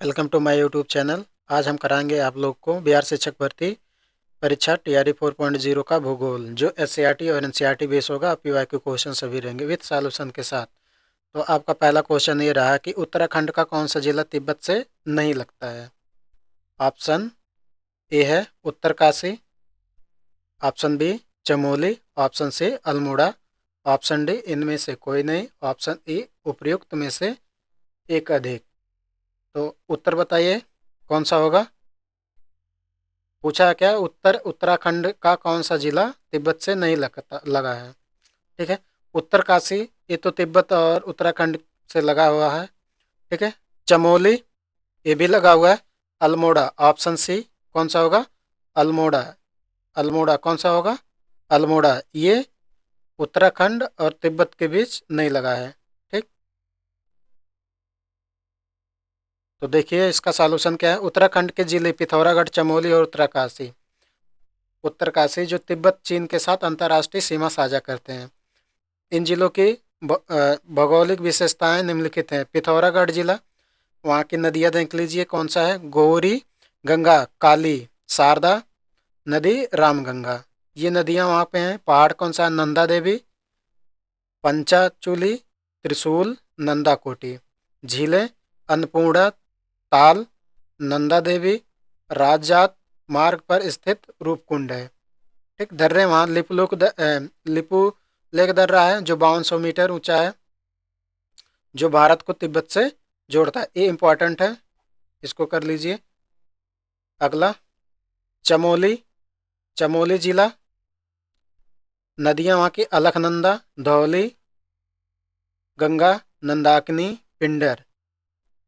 Welcome to my YouTube channel. आज हम कराएंगे आप लोग को बिहार शिक्षक भर्ती परीक्षा टीआरई 4.0 का भूगोल, जो एससीईआरटी और एनसीईआरटी बेस होगा। पीवाईक्यू क्वेश्चन सभी रहेंगे विद सॉल्यूशन के साथ। तो आपका पहला क्वेश्चन ये रहा कि उत्तराखंड का कौन सा जिला तिब्बत से नहीं लगता है। ऑप्शन ए है Uttarkashi, option B Chamoli, option C Almora, option D इनमें से कोई नहीं, ऑप्शन ई उपयुक्त में से एक अधिक। तो उत्तर बताइए कौन सा होगा। पूछा क्या, उत्तराखंड का कौन सा जिला तिब्बत से नहीं लगा है। ठीक है, उत्तरकाशी ये तो तिब्बत और उत्तराखंड से लगा हुआ है। ठीक है, चमोली ये भी लगा हुआ है। अल्मोड़ा ऑप्शन सी कौन सा होगा, अल्मोड़ा। अल्मोड़ा कौन सा होगा, अल्मोड़ा। ये उत्तराखंड और तिब्बत के बीच नहीं लगा है। ठीक, तो देखिए इसका सॉल्यूशन क्या है। उत्तराखंड के जिले पिथौरागढ़, चमोली और उत्तरकाशी। उत्तरकाशी जो तिब्बत चीन के साथ अंतर्राष्ट्रीय सीमा साझा करते हैं। इन जिलों की भौगोलिक विशेषताएं निम्नलिखित हैं। पिथौरागढ़ जिला, वहाँ की नदियाँ देख लीजिए कौन सा है, गौरी, गंगा, काली, शारदा नदी, रामगंगा। ये नदियाँ वहाँ पे हैं। पहाड़ कौन सा है, नंदा देवी, पंचाचूली, त्रिशूल, नंदाकोटी। झीलें अन्नपूर्णा, ताल, नंदा देवी, राजजात मार्ग पर स्थित रूपकुंड है। ठीक, दर्रे वहाँ लिपू लेक दर्रा है जो 5200 मीटर ऊंचा है, जो भारत को तिब्बत से जोड़ता है। ये इंपॉर्टेंट है, इसको कर लीजिए। अगला चमोली, चमोली जिला, नदियाँ वहाँ की अलकनंदा, धौली, गंगा, नंदाकिनी, पिंडर।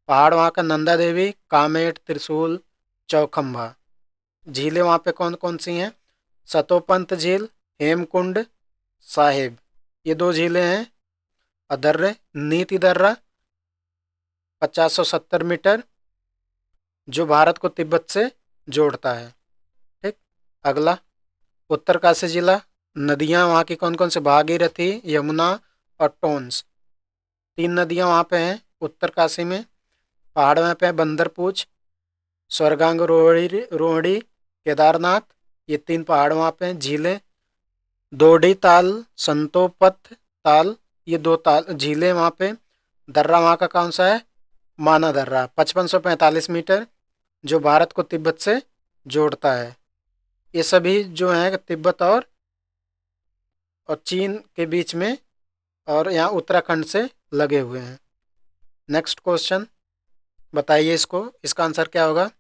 पहाड़ वहाँ का नंदा देवी, कामेट, त्रिशूल, चौखंबा। झीलें वहाँ पे कौन कौन सी हैं, सतोपंत झील, हेमकुंड, साहिब, ये दो झीलें हैं। और दर्रे नीति दर्रा 5070 मीटर, जो भारत को तिब्बत से जोड़ता है। ठीक, अगला उत्तरकाशी जिला, नदियाँ वहाँ की कौन कौन से, भागीरथी, यमुना और टोन्स। 3 नदियाँ वहाँ पे हैं उत्तरकाशी में। पहाड़ वहाँ पे है बंदरपूछ, स्वर्गांग रोहिणी रोहिणी, केदारनाथ, ये 3 पहाड़ वहाँ पे हैं। झीलें दोडी ताल, संतोपत ताल, ये 2 ताल झीलें वहाँ पे। दर्रा वहाँ का कौन सा है, माना दर्रा 5545 मीटर, जो भारत को तिब्बत से जोड़ता है। ये सभी जो हैं तिब्बत और चीन के बीच में, और यहाँ उत्तराखंड से लगे हुए हैं। नेक्स्ट क्वेश्चन बताइए इसको, इसका आंसर क्या होगा।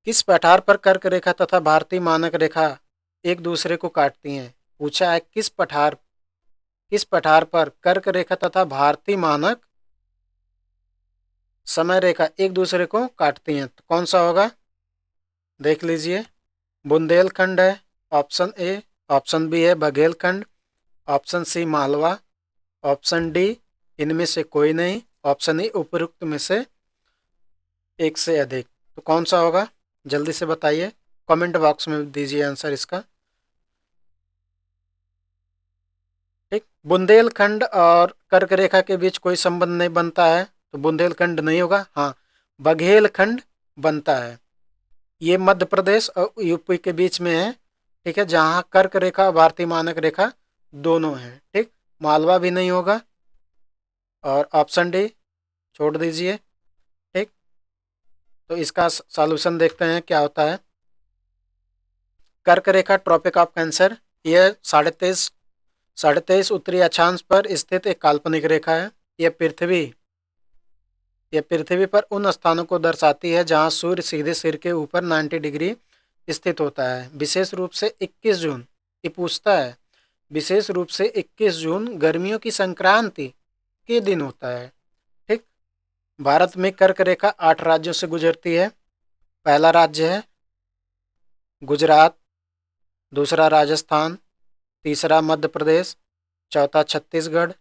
किस पठार पर कर्क रेखा तथा भारतीय मानक रेखा एक दूसरे को काटती हैं। पूछा है किस पठार पर कर्क रेखा तथा भारतीय मानक समय रेखा एक दूसरे को काटती हैं। तो कौन सा होगा, देख लीजिए। बुंदेलखंड है ऑप्शन ए, ऑप्शन बी है Baghelkhand, option C Malwa, option D इनमें से कोई नहीं, ऑप्शन ई उपयुक्त में से एक से अधिक। तो कौन सा होगा, जल्दी से बताइए, कमेंट बॉक्स में दीजिए आंसर इसका। ठीक, बुंदेलखंड और कर्क रेखा के बीच कोई संबंध नहीं बनता है, तो बुंदेलखंड नहीं होगा। हाँ, बघेलखंड बनता है। ये मध्य प्रदेश और यूपी के बीच में है। ठीक है, जहाँ कर्क रेखा और भारतीय मानक रेखा दोनों हैं। ठीक, मालवा भी नहीं होगा, और ऑप्शन डी छोड़ दीजिए। ठीक, तो इसका सॉल्यूशन देखते हैं क्या होता है। कर्क रेखा ट्रॉपिक ऑफ कैंसर, यह 23.5 उत्तरी अक्षांश पर स्थित एक काल्पनिक रेखा है। यह पृथ्वी पर उन स्थानों को दर्शाती है जहां सूर्य सीधे सिर के ऊपर 90 डिग्री स्थित होता है। विशेष रूप से 21 जून, ये पूछता है, विशेष रूप से 21 जून गर्मियों की संक्रांति के दिन होता है। ठीक, भारत में कर्क रेखा 8 राज्यों से गुजरती है। पहला राज्य है गुजरात, दूसरा राजस्थान, तीसरा मध्य प्रदेश, चौथा छत्तीसगढ़,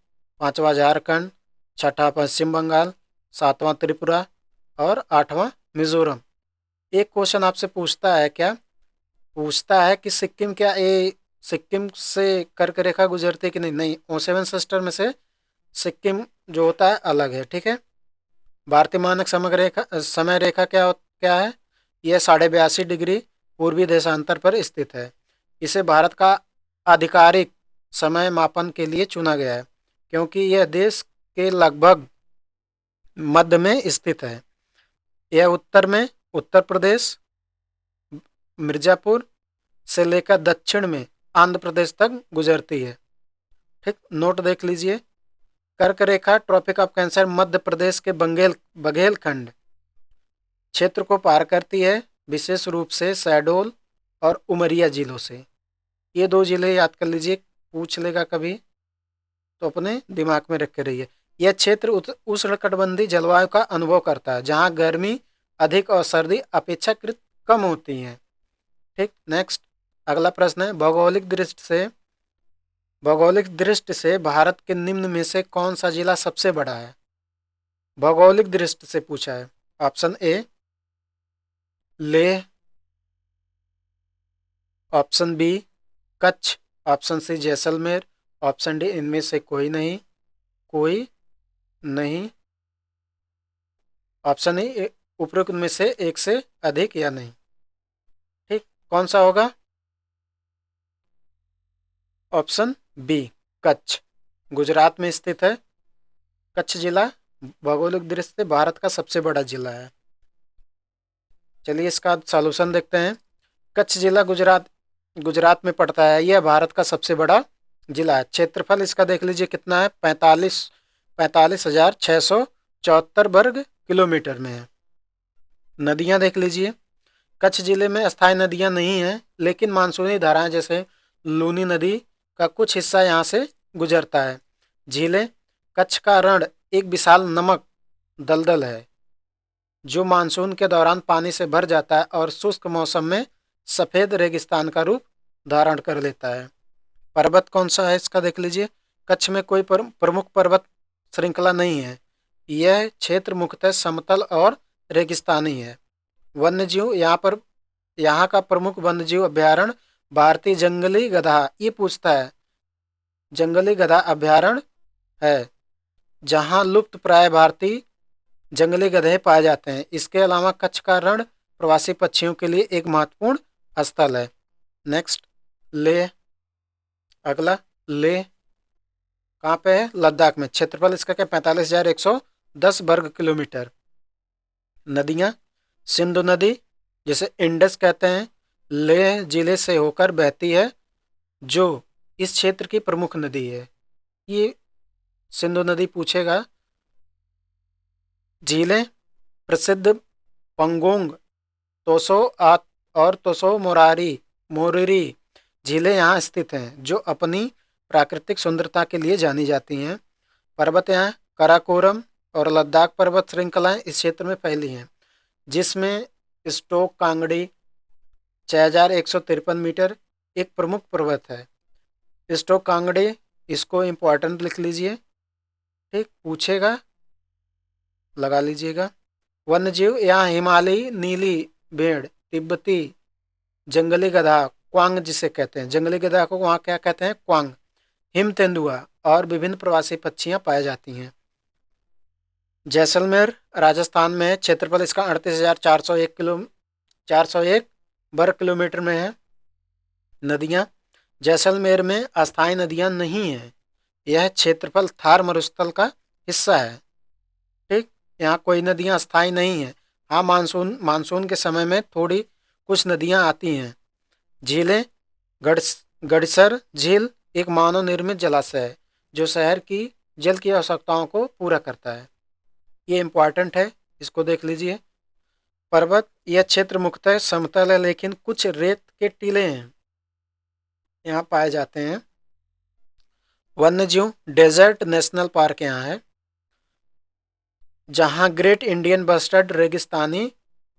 पांचवा झारखंड, छठा पश्चिम बंगाल, सातवां त्रिपुरा और आठवां मिजोरम। एक क्वेश्चन आपसे पूछता है क्या, पूछता है कि सिक्किम, क्या ये सिक्किम से कर्क रेखा गुजरती है कि नहीं। नहीं, ओ सेवन सिस्टर में से सिक्किम जो होता है अलग है, ठीक है। भारतीय मानक समय रेखा क्या है? यह 82.5 डिग्री पूर्वी देशांतर पर स्थित है। इसे भारत का आधिकारिक समय मापन के लिए चुना गया है क्योंकि यह देश के लगभग मध्य में स्थित है। यह उत्तर में उत्तर प्रदेश, मिर्जापुर से लेकर दक्षिण में आंध्र प्रदेश तक गुजरती है, ठीक। नोट देख लीजिए। कर्क रेखा tropic of cancer Madhya Pradesh के बघेलखंड क्षेत्र को पार करती है, विशेष रूप से शहडोल और उमरिया जिलों से। ये दो जिले याद कर लीजिए, पूछ लेगा कभी तो अपने दिमाग में रख के रहिए। यह क्षेत्र उष्णकटिबंधीय जलवायु का अनुभव करता है, जहाँ गर्मी अधिक और सर्दी अपेक्षाकृत कम होती हैं, ठीक। नेक्स्ट अगला प्रश्न है, भौगोलिक दृष्टि से भारत के निम्न में से कौन सा जिला सबसे बड़ा है? भौगोलिक दृष्टि से पूछा है। Option A Leh, option B Kutch, option C Jaisalmer, option D इनमें से कोई नहीं, ऑप्शन ई उपरोक्त में से एक से अधिक या नहीं, ठीक। कौन सा होगा? ऑप्शन बी कच्छ, गुजरात में स्थित है। कच्छ जिला भौगोलिक दृष्टि से भारत का सबसे बड़ा जिला है। चलिए इसका सॉल्यूशन देखते हैं। कच्छ जिला गुजरात में पड़ता है। यह भारत का सबसे बड़ा जिला है। क्षेत्रफल इसका देख लीजिए कितना है, 45,674 वर्ग किलोमीटर में है। नदियां देख लीजिए, कच्छ जिले में अस्थायी नदियां नहीं हैं, लेकिन मानसूनी धाराएं जैसे लूनी नदी का कुछ हिस्सा यहाँ से गुजरता है। झीलें, कच्छ का रण एक विशाल नमक दलदल है जो मानसून के दौरान पानी से भर जाता है और शुष्क मौसम में सफ़ेद रेगिस्तान का रूप धारण कर लेता है। पर्वत कौन सा है इसका देख लीजिए। कच्छ में कोई प्रमुख पर्वत श्रृंखला नहीं है। यह क्षेत्र मुख्यतः समतल और रेगिस्तानी है। वन्यजीव यहाँ का प्रमुख वन्यजीव अभ्यारण्य भारतीय जंगली गधा, ये पूछता है, जंगली गधा अभ्यारण्य है जहाँ लुप्त प्राय भारतीय जंगली गधे पाए जाते हैं। इसके अलावा कच्छ का रण प्रवासी पक्षियों के लिए एक महत्वपूर्ण स्थल है। नेक्स्ट लेह, अगला लेह कहाँ पे है? लद्दाख में। क्षेत्रफल इसका क्या? 45,110 वर्ग किलोमीटर। नदियाँ, सिंधु नदी जिसे इंडस कहते हैं, लेह जिले से होकर बहती है, जो इस क्षेत्र की प्रमुख नदी है। ये सिंधु नदी पूछेगा। झीलें, प्रसिद्ध पंगोंग, तोसो और तोसो मोरिरी झीलें यहाँ स्थित हैं, जो अपनी प्राकृतिक सुंदरता के लिए जानी जाती हैं। पर्वत यहाँ काराकोरम और लद्दाख पर्वत श्रृंखलाएं इस क्षेत्र में फैली हैं, जिसमें स्टोक कांगड़ी 6,153 मीटर एक प्रमुख पर्वत है। स्टोक कांगड़ी, इसको इम्पोर्टेंट लिख लीजिए, ठीक, पूछेगा, लगा लीजिएगा। वन्यजीव यहाँ हिमालयी नीली भेड़, तिब्बती जंगली गधा क्वांग जिसे कहते हैं, जंगली गधा को वहाँ क्या कहते हैं? क्वांग, हिम तेंदुआ और विभिन्न प्रवासी पक्षियाँ पाई जाती हैं। जैसलमेर राजस्थान में है। क्षेत्रफल इसका 38,401 वर्ग किलोमीटर में है। नदियाँ, जैसलमेर में अस्थायी नदियाँ नहीं हैं। यह क्षेत्रफल थार मरुस्थल का हिस्सा है, ठीक। यहाँ कोई नदियाँ अस्थायी नहीं हैं। हाँ, मानसून के समय में थोड़ी कुछ नदियाँ आती हैं। झीलें, गड़सर झील एक मानव निर्मित जलाशय है जो शहर की जल की आवश्यकताओं को पूरा करता है। ये इम्पॉर्टेंट है, इसको देख लीजिए। पर्वत, यह क्षेत्र मुख्यतः समतल है, लेकिन कुछ रेत के टीले हैं यहाँ पाए जाते हैं। वन्यजीव, डेजर्ट नेशनल पार्क यहाँ है, जहाँ ग्रेट इंडियन बस्टर्ड रेगिस्तानी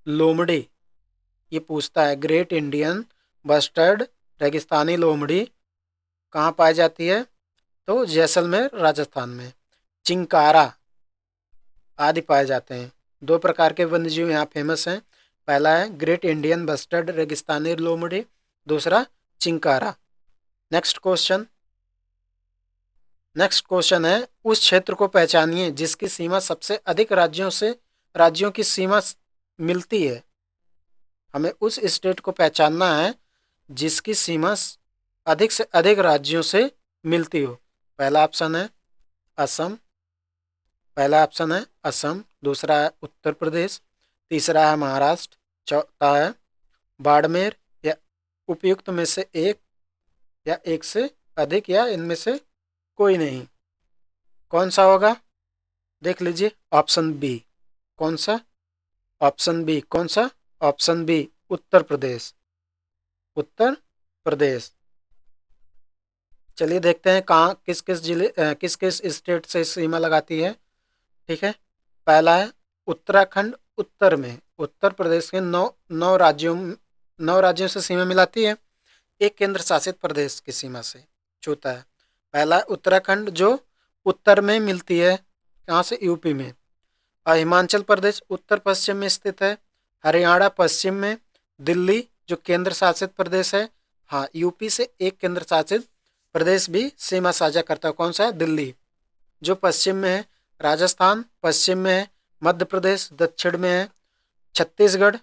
लोमड़ी, ये पूछता है, ग्रेट इंडियन बस्टर्ड रेगिस्तानी लोमड़ी कहाँ पाई जाती है? तो जैसलमेर राजस्थान में। चिंकारा आदि पाए जाते हैं। दो प्रकार के वन्यजीव यहाँ फेमस हैं। पहला है ग्रेट इंडियन बस्टर्ड रेगिस्तानी लोमड़ी, दूसरा chinkara. Next question, next question है, उस क्षेत्र को पहचानिए जिसकी सीमा सबसे अधिक राज्यों की सीमा मिलती है। हमें उस स्टेट को पहचानना है जिसकी सीमा अधिक से अधिक राज्यों से मिलती हो। पहला ऑप्शन है असम, दूसरा है उत्तर प्रदेश, तीसरा है महाराष्ट्र, चौथा है बाड़मेर, या उपयुक्त में से एक, या एक से अधिक, या इनमें से कोई नहीं। कौन सा होगा? देख लीजिए, ऑप्शन बी। कौन सा? Option B. कौन सा? Option B, Uttar Pradesh. उत्तर प्रदेश। चलिए देखते हैं कहाँ किस किस किस किस स्टेट से सीमा लगाती है। ठीक है, पहला है उत्तराखंड, उत्तर में। उत्तर प्रदेश के नौ राज्यों से सीमा मिलाती है, एक केंद्र शासित प्रदेश की सीमा से छूता है। पहला है उत्तराखंड, जो उत्तर में मिलती है, कहाँ से? यूपी में। और हिमाचल प्रदेश उत्तर पश्चिम में स्थित है, हरियाणा पश्चिम में, दिल्ली जो केंद्र शासित प्रदेश है। हाँ, यूपी से एक केंद्र शासित प्रदेश भी सीमा साझा करता है। कौन सा है? दिल्ली, जो पश्चिम में है। राजस्थान पश्चिम में है, मध्य प्रदेश दक्षिण में है, छत्तीसगढ़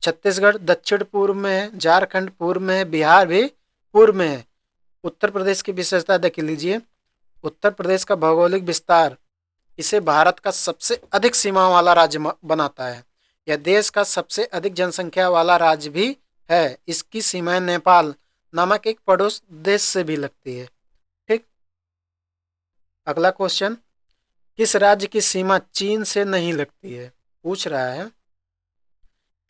छत्तीसगढ़ दक्षिण पूर्व में है, झारखंड पूर्व में है, बिहार भी पूर्व में है। उत्तर प्रदेश की विशेषता देख लीजिए, उत्तर प्रदेश का भौगोलिक विस्तार इसे भारत का सबसे अधिक सीमा वाला राज्य बनाता है। यह देश का सबसे अधिक जनसंख्या वाला राज्य भी है। इसकी सीमाएं नेपाल नामक एक पड़ोस देश से भी लगती है। ठीक, अगला क्वेश्चन, किस राज्य की सीमा चीन से नहीं लगती है? पूछ रहा है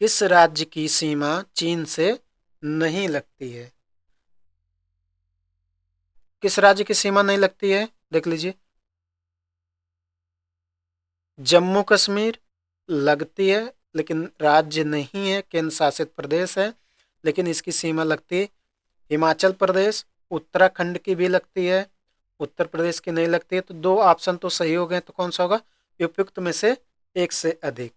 किस राज्य की सीमा चीन से नहीं लगती है। किस राज्य की सीमा नहीं लगती है? देख लीजिए, जम्मू कश्मीर लगती है, लेकिन राज्य नहीं है, केंद्र शासित प्रदेश है, लेकिन इसकी सीमा लगती है। हिमाचल प्रदेश, उत्तराखंड की भी लगती है, उत्तर प्रदेश की नहीं लगती है। तो दो ऑप्शन तो सही हो गए। तो कौन सा होगा? उपयुक्त में से एक से अधिक।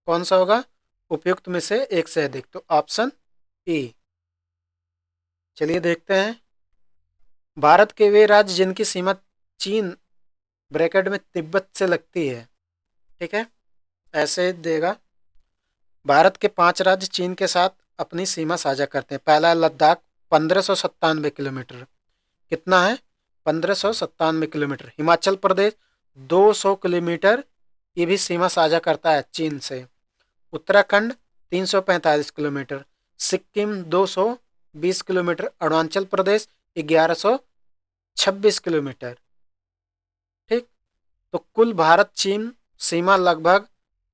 कौन सा होगा? उपयुक्त में से एक से अधिक, तो ऑप्शन ई। चलिए देखते हैं, भारत के वे राज्य जिनकी सीमा चीन ब्रैकेट में तिब्बत से लगती है। ठीक है, ऐसे देगा, भारत के 5 राज्य चीन के साथ अपनी सीमा साझा करते हैं। पहला है लद्दाख, 1597 किलोमीटर। कितना है? 1597 किलोमीटर। हिमाचल प्रदेश 200 किलोमीटर, ये भी सीमा साझा करता है चीन से। Uttarakhand 345 kilometre, Sikkim 220 kilometre, Arunachal Pradesh 1126 kilometre. ठीक, तो कुल भारत चीन सीमा लगभग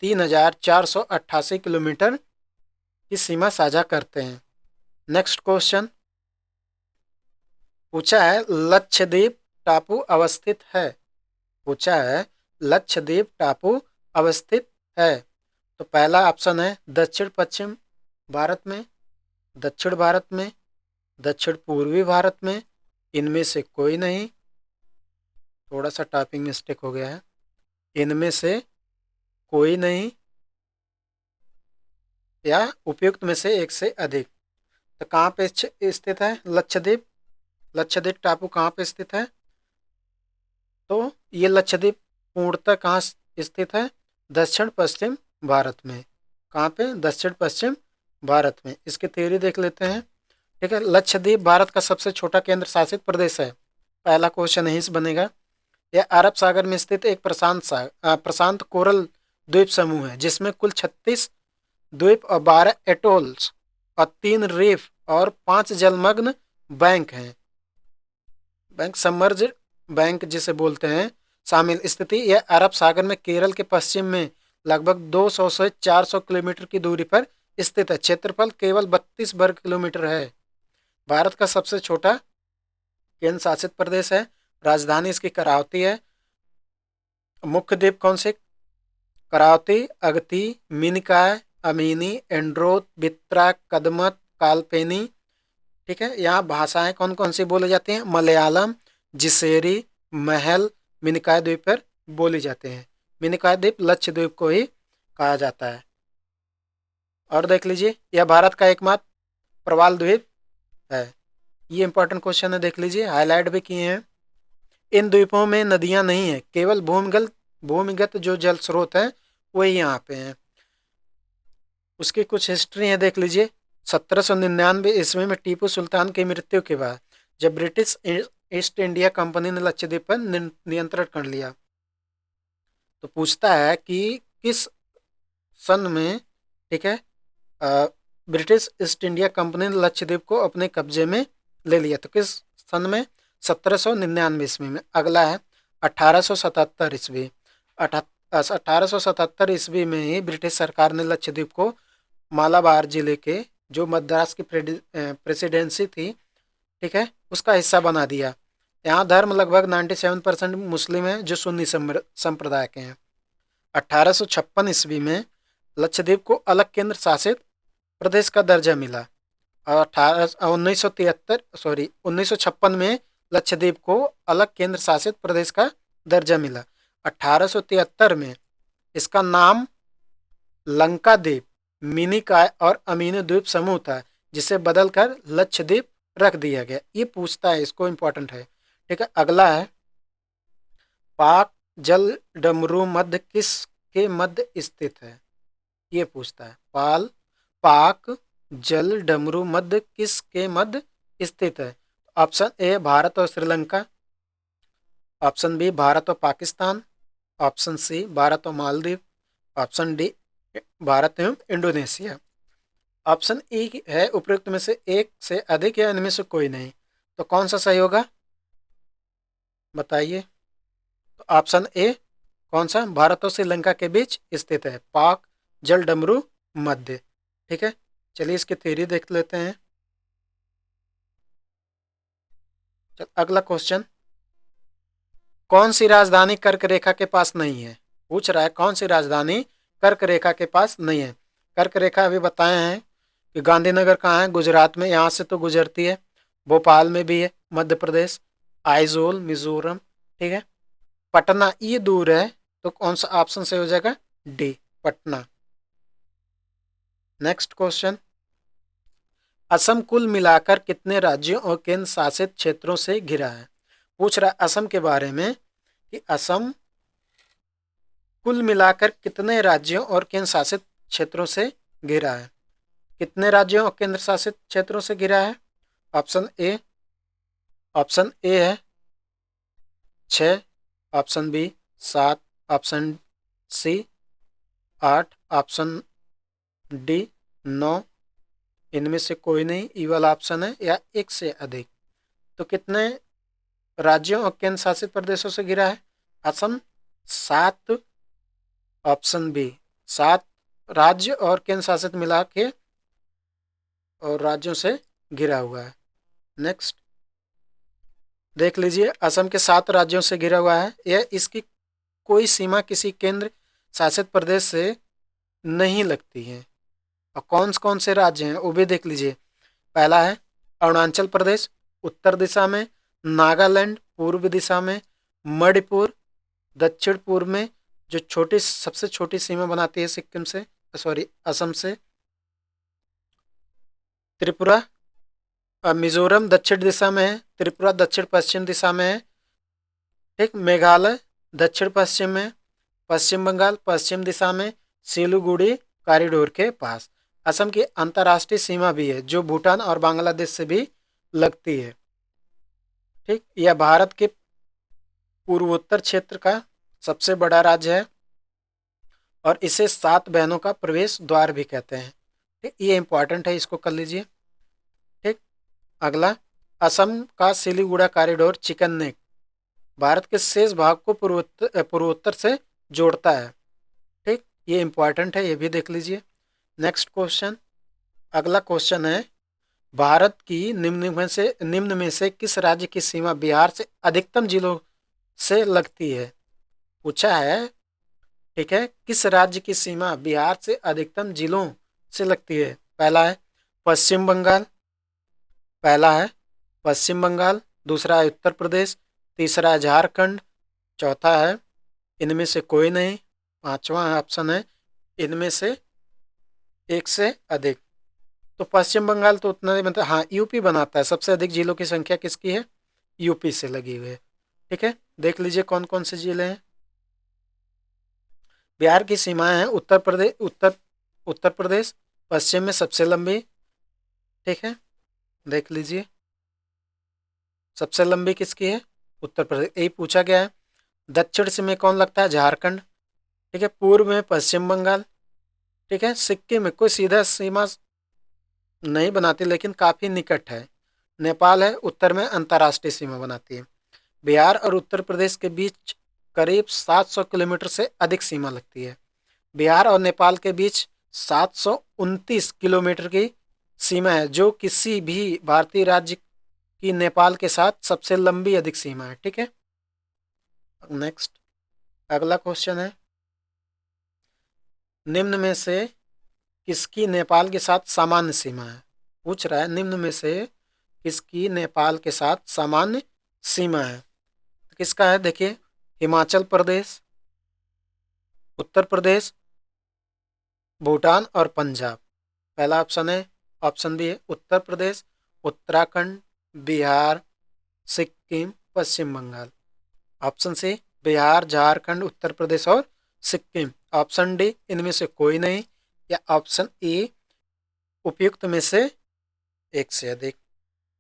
3488 किलोमीटर की सीमा साझा करते हैं। नेक्स्ट क्वेश्चन पूछा है, लक्षद्वीप टापू अवस्थित है। पूछा है लक्षद्वीप टापू अवस्थित है। तो पहला ऑप्शन है दक्षिण पश्चिम भारत में, दक्षिण भारत में, दक्षिण पूर्वी भारत में, इनमें से कोई नहीं। थोड़ा सा टाइपिंग मिस्टेक हो गया है, इनमें से कोई नहीं, या उपयुक्त में से एक से अधिक। तो कहाँ पे स्थित है लक्षद्वीप? लक्षद्वीप टापू कहाँ पे स्थित है? तो ये लक्षद्वीप पूर्णतः कहाँ स्थित है? दक्षिण पश्चिम भारत में। कहाँ पे? दक्षिण पश्चिम भारत में। इसकी थ्योरी देख लेते हैं। ठीक है, लक्षद्वीप भारत का सबसे छोटा केंद्र शासित प्रदेश है। पहला क्वेश्चन यहीं से बनेगा। यह अरब सागर में स्थित एक प्रशांत कोरल द्वीप समूह है, जिसमें कुल 36 द्वीप और 12 एटोल्स और 3 रीफ और 5 जलमग्न बैंक हैं। बैंक सबमर्ज्ड बैंक जिसे बोलते हैं, शामिल। स्थिति यह अरब सागर में केरल के पश्चिम में लगभग 200 से 400 किलोमीटर की दूरी पर स्थित है। क्षेत्रफल केवल 32 वर्ग किलोमीटर है। भारत का सबसे छोटा केंद्र शासित प्रदेश है। राजधानी इसकी करावती है। मुख्य द्वीप कौन से? करावती, अगती, मिनिकॉय, अमीनी, एंड्रोथ, बित्रा, कदमत, कालपेनी। ठीक है, यहाँ भाषाएं कौन कौन सी बोली जाती हैं? मलयालम, जिसेरी, महल, मिनिकॉय द्वीप पर बोली जाते हैं। मिनिकॉय द्वीप लक्षद्वीप को ही कहा जाता है। और देख लीजिए, यह भारत का एकमात्र प्रवाल द्वीप है। ये इंपॉर्टेंट क्वेश्चन है, देख लीजिए, हाईलाइट भी किए हैं। इन द्वीपों में नदियां नहीं है, केवल भूमिगत जो जल स्रोत है वही यहाँ पे हैं। उसकी कुछ हिस्ट्री है, देख लीजिए। 1799 ईस्वी में टीपू सुल्तान की मृत्यु के बाद जब ब्रिटिश ईस्ट इंडिया कंपनी ने लक्षद्वीप पर नियंत्रण कर लिया, तो पूछता है कि किस सन में, ठीक है, अ, ब्रिटिश ईस्ट इंडिया कंपनी ने लक्षद्वीप को अपने कब्जे में ले लिया, तो किस सन में? 1799 ईस्वी में। अगला है 1877 ईस्वी। 1877 ईस्वी में ही ब्रिटिश सरकार ने लक्षद्वीप को मालाबार जिले के, जो मद्रास की प्रेसिडेंसी थी, ठीक है, उसका हिस्सा बना दिया। यहाँ धर्म लगभग 97% मुस्लिम है, जो सुन्नी संप्रदाय के हैं। 1856 ईस्वी में लक्षद्वीप को अलग केंद्र शासित प्रदेश का दर्जा मिला। और 1956 में लक्षद्वीप को अलग केंद्र शासित प्रदेश का दर्जा मिला। 1873 में इसका नाम लंका द्वीप, मिनिकॉय और अमीनी द्वीप समूह था, जिसे बदलकर लक्षद्वीप रख दिया गया। ये पूछता है, इसको इंपॉर्टेंट है, ठीक है। अगला है पाक जल डमरू मध्य किस के मध्य स्थित है? ये पूछता है। पाक जल डमरू मध्य किस के मध्य स्थित है? ऑप्शन ए भारत और श्रीलंका, ऑप्शन बी भारत और पाकिस्तान, ऑप्शन सी भारत और मालदीव, ऑप्शन डी भारत एवं इंडोनेशिया। ऑप्शन ई है उपयुक्त में से एक से अधिक या इनमें से कोई नहीं, तो कौन सा सही होगा बताइए? तो ऑप्शन ए कौन सा? भारत और श्रीलंका के बीच स्थित है, पाक जल डमरू मध्य, ठीक है। चलिए इसकी थ्योरी देख लेते हैं। अगला क्वेश्चन, कौन सी राजधानी कर्क रेखा के पास नहीं है? पूछ रहा है कौन सी राजधानी कर्क रेखा के पास नहीं है। कर्क रेखा अभी बताए हैं कि गांधीनगर कहाँ है? गुजरात में, यहाँ से तो गुजरती है। भोपाल में भी है, मध्य प्रदेश। आइजोल मिजोरम, ठीक है। पटना ये दूर है, तो कौन सा ऑप्शन से हो जाएगा? D Patna. Next question, Assam कुल मिलाकर कितने राज्यों और केंद्र शासित क्षेत्रों से घिरा है? पूछ रहा है असम के बारे में कि असम कुल मिलाकर कितने राज्यों और केंद्र शासित क्षेत्रों से घिरा है? कितने राज्यों और केंद्र शासित क्षेत्रों से घिरा है? ऑप्शन ए है 6, option B 7, option C 8, option D 9, इनमें से कोई नहीं, ई वाला ऑप्शन है, या एक से अधिक। तो कितने राज्यों और केंद्र शासित प्रदेशों से घिरा है असम? 7, ऑप्शन बी 7 राज्य और केंद्र शासित मिला के और राज्यों से घिरा हुआ है। नेक्स्ट देख लीजिए, असम के 7 राज्यों से घिरा हुआ है। यह इसकी कोई सीमा किसी केंद्र शासित प्रदेश से नहीं लगती है। और कौन से राज्य हैं वो भी देख लीजिए। पहला है अरुणाचल प्रदेश उत्तर दिशा में, नागालैंड पूर्व दिशा में, मणिपुर दक्षिण पूर्व में, जो सबसे छोटी सीमा बनाती है सिक्किम से, सॉरी असम से, त्रिपुरा, मिजोरम दक्षिण दिशा में है, त्रिपुरा दक्षिण पश्चिम दिशा में है, ठीक। मेघालय दक्षिण पश्चिम में, पश्चिम बंगाल पश्चिम दिशा में, सिलीगुड़ी कॉरिडोर के पास। असम की अंतर्राष्ट्रीय सीमा भी है, जो भूटान और बांग्लादेश से भी लगती है, ठीक। यह भारत के पूर्वोत्तर क्षेत्र का सबसे बड़ा राज्य है और इसे 7 बहनों का प्रवेश द्वार भी कहते हैं, ठीक। ये इंपॉर्टेंट है, इसको कर लीजिए, ठीक। अगला, असम का सिलीगुड़ा कॉरिडोर चिकन नेक भारत के शेष भाग को पूर्वोत्तर से जोड़ता है, ठीक। ये इंपॉर्टेंट है, ये भी देख लीजिए। नेक्स्ट क्वेश्चन, अगला क्वेश्चन है, भारत की निम्न में से किस राज्य की सीमा बिहार से अधिकतम जिलों से लगती है? पूछा है, ठीक है, किस राज्य की सीमा बिहार से अधिकतम जिलों से लगती है? पहला है पश्चिम बंगाल, दूसरा है उत्तर प्रदेश, तीसरा है झारखंड, चौथा है इनमें से कोई नहीं, पांचवा ऑप्शन है इनमें से एक से अधिक। तो पश्चिम बंगाल तो उतना नहीं, मतलब हाँ यूपी बनाता है। सबसे अधिक जिलों की संख्या किसकी है? यूपी से लगी हुई है। ठीक है, देख लीजिए कौन कौन से जिले हैं। बिहार की सीमाएं हैं उत्तर प्रदेश पश्चिम में सबसे लंबी। ठीक है, देख लीजिए सबसे लंबी किसकी है, उत्तर प्रदेश, यही पूछा गया है। दक्षिण से में कौन लगता है, झारखंड। ठीक है, पूर्व में पश्चिम बंगाल। ठीक है, सिक्किम में कोई सीधा सीमा नहीं बनाती लेकिन काफी निकट है। नेपाल है, उत्तर में अंतर्राष्ट्रीय सीमा बनाती है। बिहार और उत्तर प्रदेश के बीच करीब 700 किलोमीटर से अधिक सीमा लगती है। बिहार और नेपाल के बीच 729 किलोमीटर की सीमा है, जो किसी भी भारतीय राज्य की नेपाल के साथ सबसे लंबी अधिक सीमा है। ठीक है, नेक्स्ट अगला क्वेश्चन है, निम्न में से किसकी नेपाल के साथ सामान्य सीमा है। पूछ रहा है निम्न में से किसकी नेपाल के साथ सामान्य सीमा है। तो किसका है, देखिए हिमाचल प्रदेश, उत्तर प्रदेश, भूटान और पंजाब। पहला ऑप्शन है, ऑप्शन बी है उत्तर प्रदेश, उत्तराखंड, बिहार, सिक्किम, पश्चिम बंगाल। ऑप्शन सी बिहार, झारखंड, उत्तर प्रदेश और सिक्किम। ऑप्शन डी इनमें से कोई नहीं, या ऑप्शन ई उपयुक्त में से एक से अधिक।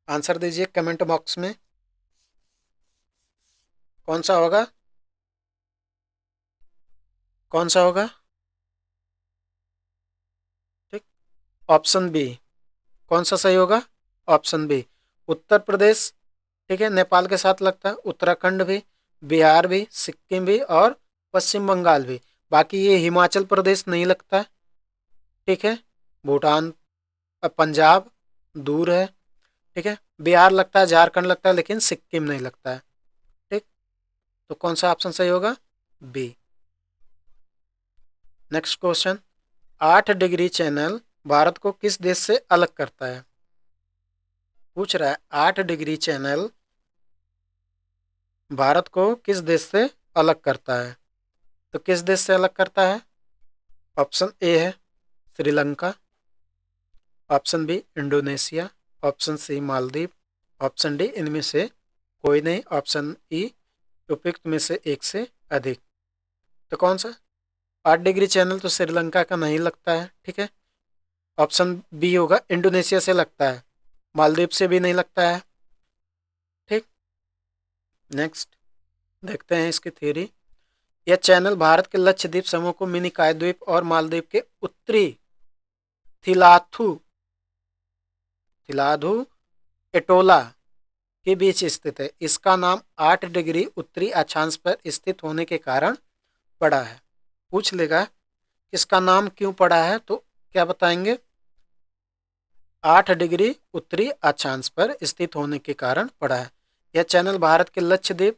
आंसर दीजिए कमेंट बॉक्स में, कौन सा होगा, कौन सा होगा। ठीक, ऑप्शन बी, कौन सा सही होगा, ऑप्शन बी उत्तर प्रदेश। ठीक है, नेपाल के साथ लगता है, उत्तराखंड भी, बिहार भी, सिक्किम भी और पश्चिम बंगाल भी। बाकी ये हिमाचल प्रदेश नहीं लगता है। ठीक है, भूटान, पंजाब दूर है। ठीक है, बिहार लगता है, झारखंड लगता है, लेकिन सिक्किम नहीं लगता है। ठीक, तो कौन सा ऑप्शन सही होगा, B. Next question, 8 degree channel Bharat को किस देश से अलग करता है। पूछ रहा है 8 डिग्री चैनल भारत को किस देश से अलग करता है। तो किस देश से अलग करता है, ऑप्शन ए है Sri Lanka, option B Indonesia, option C Maldives, option D इनमें से कोई नहीं, ऑप्शन ई उपयुक्त में से एक से अधिक। तो कौन सा, 8 डिग्री चैनल तो श्रीलंका का नहीं लगता है। ठीक है, ऑप्शन बी होगा इंडोनेशिया से लगता है, मालदीव से भी नहीं लगता है। ठीक, नेक्स्ट देखते हैं इसकी थ्योरी। यह चैनल भारत के लक्षद्वीप समूह को मिनिकॉय द्वीप और मालदीव के उत्तरी थिलाथू थिलाधु एटोला के बीच स्थित है। इसका नाम 8 डिग्री उत्तरी अक्षांश पर स्थित होने के कारण पड़ा है। पूछ लेगा इसका नाम क्यों पड़ा है, तो क्या बताएंगे, 8 डिग्री उत्तरी अक्षांश पर स्थित होने के कारण पड़ा है। यह चैनल भारत के लक्षद्वीप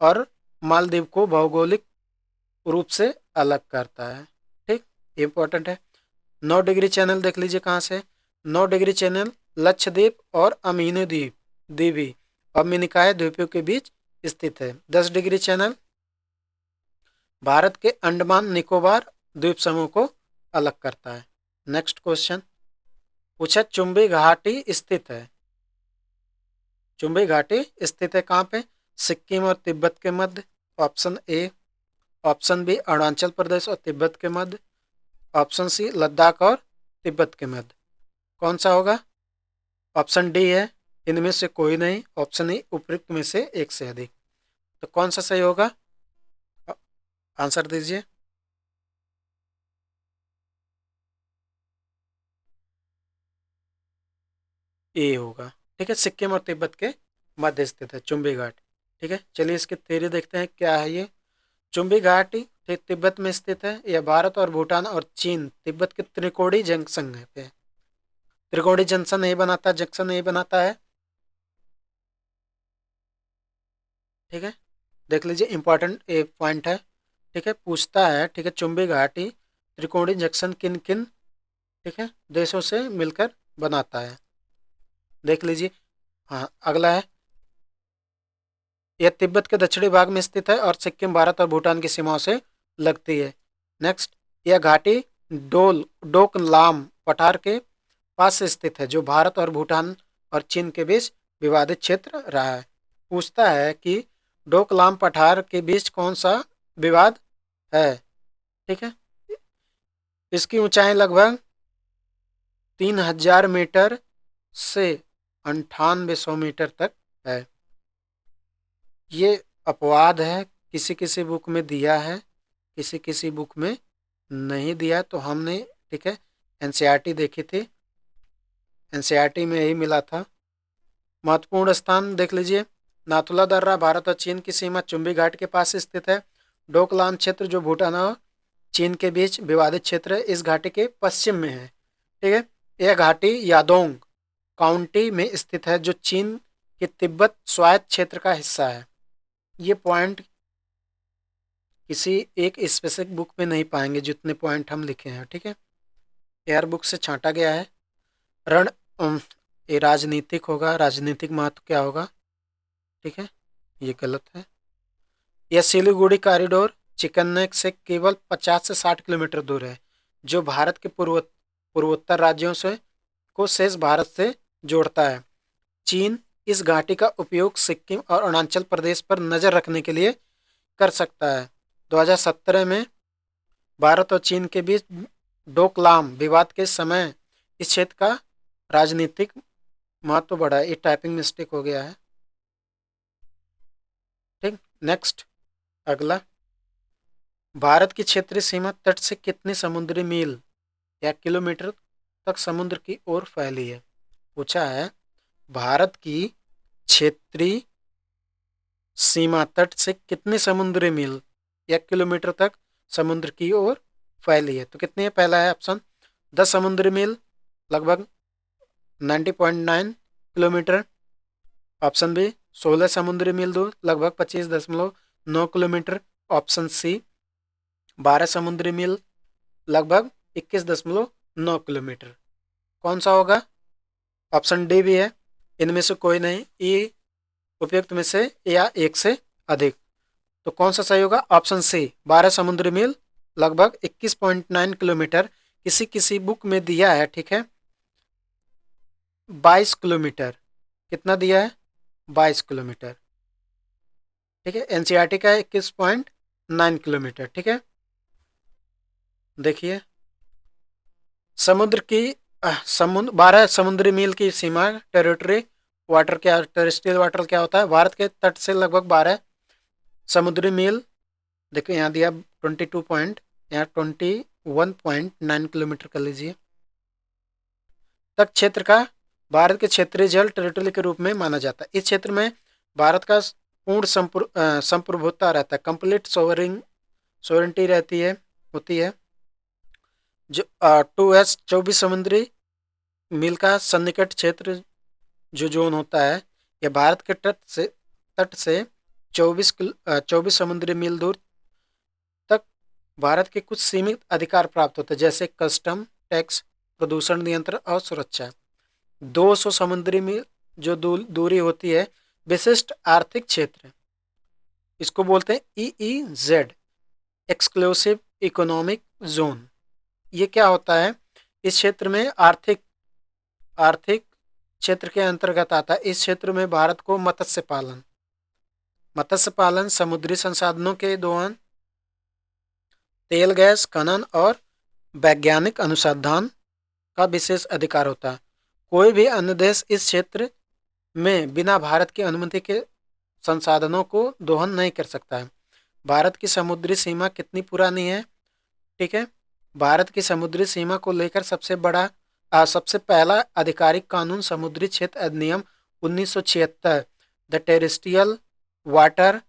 और मालदीव को भौगोलिक रूप से अलग करता है। ठीक, इंपॉर्टेंट है। 9 डिग्री चैनल देख लीजिए कहाँ से, 9 डिग्री चैनल लक्षद्वीप और अमीनो द्वीप द्वीपी और मिनिकॉय द्वीपों के बीच स्थित है। 10 डिग्री चैनल भारत के अंडमान निकोबार द्वीप समूह को अलग करता है। नेक्स्ट क्वेश्चन पूछा, चुंबी घाटी स्थित है। चुंबी घाटी स्थित है कहाँ पे, सिक्किम और तिब्बत के मध्य, option A, option B Arunachal Pradesh और तिब्बत के मध्य, ऑप्शन सी लद्दाख और तिब्बत के मध्य। कौन सा होगा, ऑप्शन डी है इनमें से कोई नहीं, ऑप्शन ई उपयुक्त में से एक से अधिक। तो कौन सा सही होगा, आंसर दीजिए। ए होगा। ठीक है, सिक्किम और तिब्बत के मध्य स्थित है चुंबी घाटी। ठीक है, चलिए इसकी थ्योरी देखते हैं क्या है ये। चुंबी घाटी ठीक तिब्बत में स्थित है। यह भारत और भूटान और चीन तिब्बत के त्रिकोणीय जंक्शन है पे, त्रिकोणीय जंक्शन नहीं बनाता, जंक्शन नहीं बनाता है। ठीक है, देख लीजिए इंपॉर्टेंट एक पॉइंट है। ठीक है, पूछता है, ठीक है, चुंबी घाटी त्रिकोणीय जंक्शन किन किन, ठीक है, देशों से मिलकर बनाता है, देख लीजिए। हाँ, अगला है, यह तिब्बत के दक्षिणी भाग में स्थित है और सिक्किम, भारत और भूटान की सीमाओं से लगती है। नेक्स्ट, यह घाटी डोकलाम पठार के पास स्थित है, जो भारत और भूटान और चीन के बीच विवादित क्षेत्र रहा है। पूछता है कि डोकलाम पठार के बीच कौन सा विवाद है? ठीक है, इसकी ऊंचाई लगभग 3000 मीटर से 9800 मीटर तक है। ये अपवाद है, किसी किसी बुक में दिया है, किसी किसी बुक में नहीं दिया। तो हमने, ठीक है, एनसीईआरटी देखी थी, एनसीईआरटी में यही मिला था। महत्वपूर्ण स्थान देख लीजिए, नाथुला दर्रा भारत और चीन की सीमा चुंबी घाट के पास स्थित है। डोकलाम क्षेत्र जो भूटान और चीन के बीच विवादित क्षेत्र है, इस घाटी के पश्चिम में है। ठीक है, यह घाटी यादोंग काउंटी में स्थित है, जो चीन के तिब्बत स्वायत्त क्षेत्र का हिस्सा है। ये पॉइंट किसी एक स्पेसिफिक बुक में नहीं पाएंगे जितने पॉइंट हम लिखे हैं। ठीक है, एयर बुक से छांटा गया है। रण ये राजनीतिक होगा, राजनीतिक महत्व क्या होगा? ठीक है, ये गलत है। यह सिलीगुड़ी कॉरिडोर चिकन नेक से केवल 50 से 60 किलोमीटर दूर है, जो भारत के पूर्वोत्तर राज्यों से को शेष भारत से जोड़ता है। चीन इस घाटी का उपयोग सिक्किम और अरुणाचल प्रदेश पर नजर रखने के लिए कर सकता है। 2017 में भारत और चीन के बीच डोकलाम विवाद के समय इस क्षेत्र का राजनीतिक महत्व बढ़ा है। ये टाइपिंग मिस्टेक हो गया है। ठीक, नेक्स्ट अगला, भारत की क्षेत्रीय सीमा तट से कितनी समुद्री मील या किलोमीटर तक समुद्र की ओर फैली है? पूछा है भारत की क्षेत्रीय सीमा तट से कितनी समुद्री मील या किलोमीटर तक समुद्र की ओर फैली है? तो कितनी है? पहला है ऑप्शन 10 समुद्री मील लगभग 90.9 किलोमीटर। ऑप्शन बी 16 समुद्री मील दूर लगभग 25.9 किलोमीटर। ऑप्शन सी 12 समुद्री मील लगभग 21.9 किलोमीटर। कौन सा होगा? ऑप्शन डी भी है, इनमें से कोई नहीं, ई उपयुक्त में से या एक से अधिक। तो कौन सा सही होगा? ऑप्शन सी 12 समुद्री मील लगभग 21.9 किलोमीटर। किसी किसी बुक में दिया है, ठीक है, 22 किलोमीटर। कितना दिया है? 22 किलोमीटर। ठीक है, एनसीईआरटी का है 21.9 किलोमीटर। ठीक है, देखिए समुद्र की 12 समुद्री मील की सीमा टेरिटरी वाटर क्या, टेरेस्ट्रियल वाटर क्या होता है? भारत के तट से लगभग 12 समुद्री मील, देखिए यहाँ दिया 22 पॉइंट, यहाँ 21.9 किलोमीटर कर लीजिए, तक क्षेत्र का भारत के क्षेत्रीय जल टेरिटरी के रूप में माना जाता है। इस क्षेत्र में भारत का पूर्ण संप्रभुता रहता है, कंप्लीट सोवरेंटी रहती है, होती है। जो 2S 24 समुद्री मील का सन्निकट क्षेत्र जो जोन होता है, यह भारत के तट से 24 समुद्री मील दूर तक भारत के कुछ सीमित अधिकार प्राप्त होते हैं, जैसे कस्टम, टैक्स, प्रदूषण नियंत्रण और सुरक्षा। 200 समुद्री मील जो दूरी होती है विशिष्ट आर्थिक क्षेत्र, इसको बोलते हैं EEZ, एक्सक्लूसिव इकोनॉमिक जोन। ये क्या होता है? इस क्षेत्र में आर्थिक क्षेत्र के अंतर्गत आता है। इस क्षेत्र में भारत को मत्स्य पालन, समुद्री संसाधनों के दोहन, तेल गैस खनन और वैज्ञानिक अनुसंधान का विशेष अधिकार होता है। कोई भी अन्य देश इस क्षेत्र में बिना भारत की अनुमति के संसाधनों को दोहन नहीं कर सकता है। भारत की समुद्री सीमा कितनी पुरानी है? ठीक है, भारत की समुद्री सीमा को लेकर सबसे पहला आधिकारिक कानून समुद्री क्षेत्र अधिनियम 1976, the terrestrial water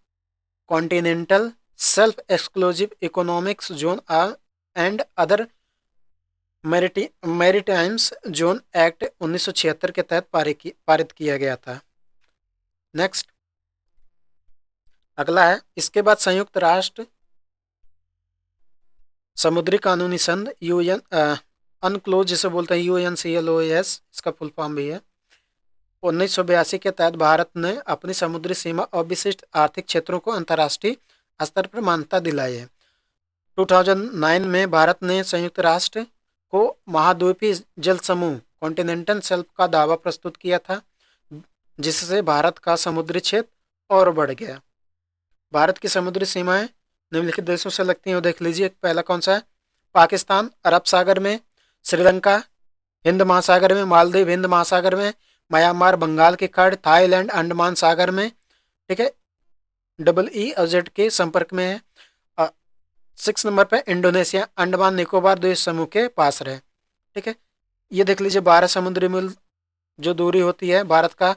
continental shelf exclusive economics zone and other maritimes zone act 1976 के तहत पारित किया गया था। नेक्स्ट अगला है, इसके बाद संयुक्त राष्ट्र समुद्री कानूनी संघ यूएन अनक्लोज जिसे बोलते हैं UNCLOS, इसका फुल फॉर्म भी है, 1982 के तहत भारत ने अपनी समुद्री सीमा और विशिष्ट आर्थिक क्षेत्रों को अंतर्राष्ट्रीय स्तर पर मान्यता दिलाई है। 2009 में भारत ने संयुक्त राष्ट्र को महाद्वीपीय जल समूह कॉन्टिनेंटल शेल्फ का दावा प्रस्तुत किया था, जिससे भारत का समुद्री क्षेत्र और बढ़ गया। भारत की समुद्री सीमाएं निम्नलिखित देशों से लगती हैं, वो देख लीजिए। पहला कौन सा है? पाकिस्तान अरब सागर में, श्रीलंका हिंद महासागर में, मालदीव हिंद महासागर में, म्यांमार बंगाल की खाड़ी, थाईलैंड अंडमान सागर में। ठीक है, डबल ई और जेड के संपर्क में है। 6 नंबर पे इंडोनेशिया अंडमान निकोबार द्वीप समूह के पास रहे। ठीक है, ये देख लीजिए 12 समुद्री मील जो दूरी होती है, भारत का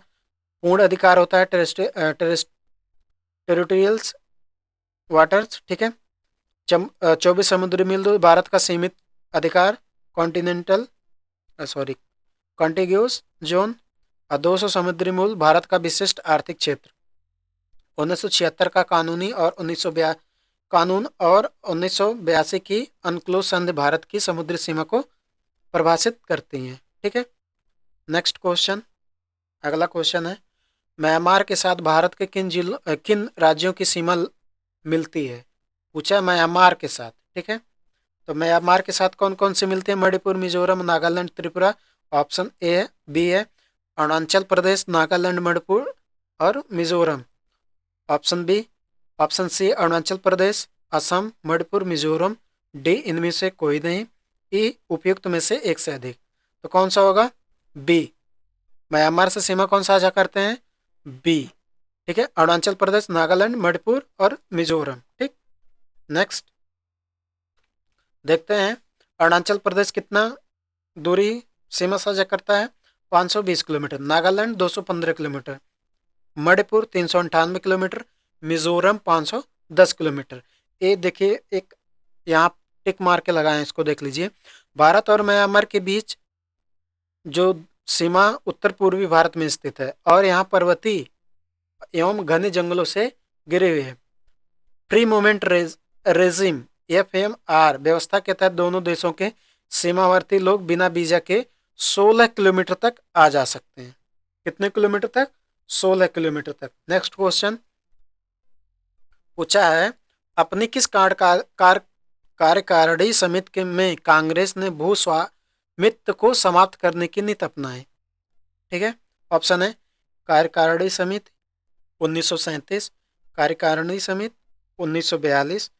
पूर्ण अधिकार होता है टेरिटोरियल्स वाटर्स। ठीक है, 24 समुद्री मील दूर भारत का सीमित अधिकार कॉन्टिनेंटल कॉन्टिग्यूस जोन, और 200 समुद्री मूल भारत का विशिष्ट आर्थिक क्षेत्र। 1976 का कानूनी और 1982 की अनक्लोज संधि भारत की समुद्री सीमा को परिभाषित करती हैं। ठीक है, नेक्स्ट क्वेश्चन, अगला क्वेश्चन है, म्यांमार के साथ भारत के किन राज्यों की सीमा मिलती है? पूछा है म्यांमार के साथ। ठीक है, तो म्यांमार के साथ कौन कौन से मिलते हैं? मणिपुर, मिजोरम, नागालैंड, त्रिपुरा। ऑप्शन ए है, बी है अरुणाचल प्रदेश, नागालैंड, मणिपुर और Mizoram. Option B, option C Arunachal Pradesh, Assam, Manipur, Mizoram. D इनमें से कोई नहीं। ई उपयुक्त में से एक से अधिक। तो कौन सा होगा? बी। म्यांमार से सीमा कौन साझा करते हैं? बी। ठीक है, अरुणाचल प्रदेश, नागालैंड, मणिपुर और मिजोरम। ठीक, नेक्स्ट देखते हैं अरुणाचल प्रदेश कितना दूरी सीमा साझा करता है? 520 kilometre, Nagaland 215 kilometre, Manipur 398 kilometre, Mizoram 510 kilometre. ये देखिए, एक यहाँ टिक मार के लगाएं, इसको देख लीजिए। भारत और म्यांमार के बीच जो सीमा उत्तर पूर्वी भारत में स्थित है और यहाँ पर्वतीय एवं घने जंगलों से घिरे हुए हैं। फ्री मूवमेंट रेजिम FMR व्यवस्था के तहत दोनों देशों के सीमावर्ती लोग बिना वीजा के 16 किलोमीटर तक आ जा सकते हैं। कितने किलोमीटर तक? 16 किलोमीटर तक। नेक्स्ट क्वेश्चन पूछा है, अपनी किस कार्यकारिणी समिति में कांग्रेस ने भू स्वामित्व को समाप्त करने की नीति अपनाई? ठीक है, ऑप्शन है कार्यकारिणी समिति 1937, कार्यकारिणी समिति 1942,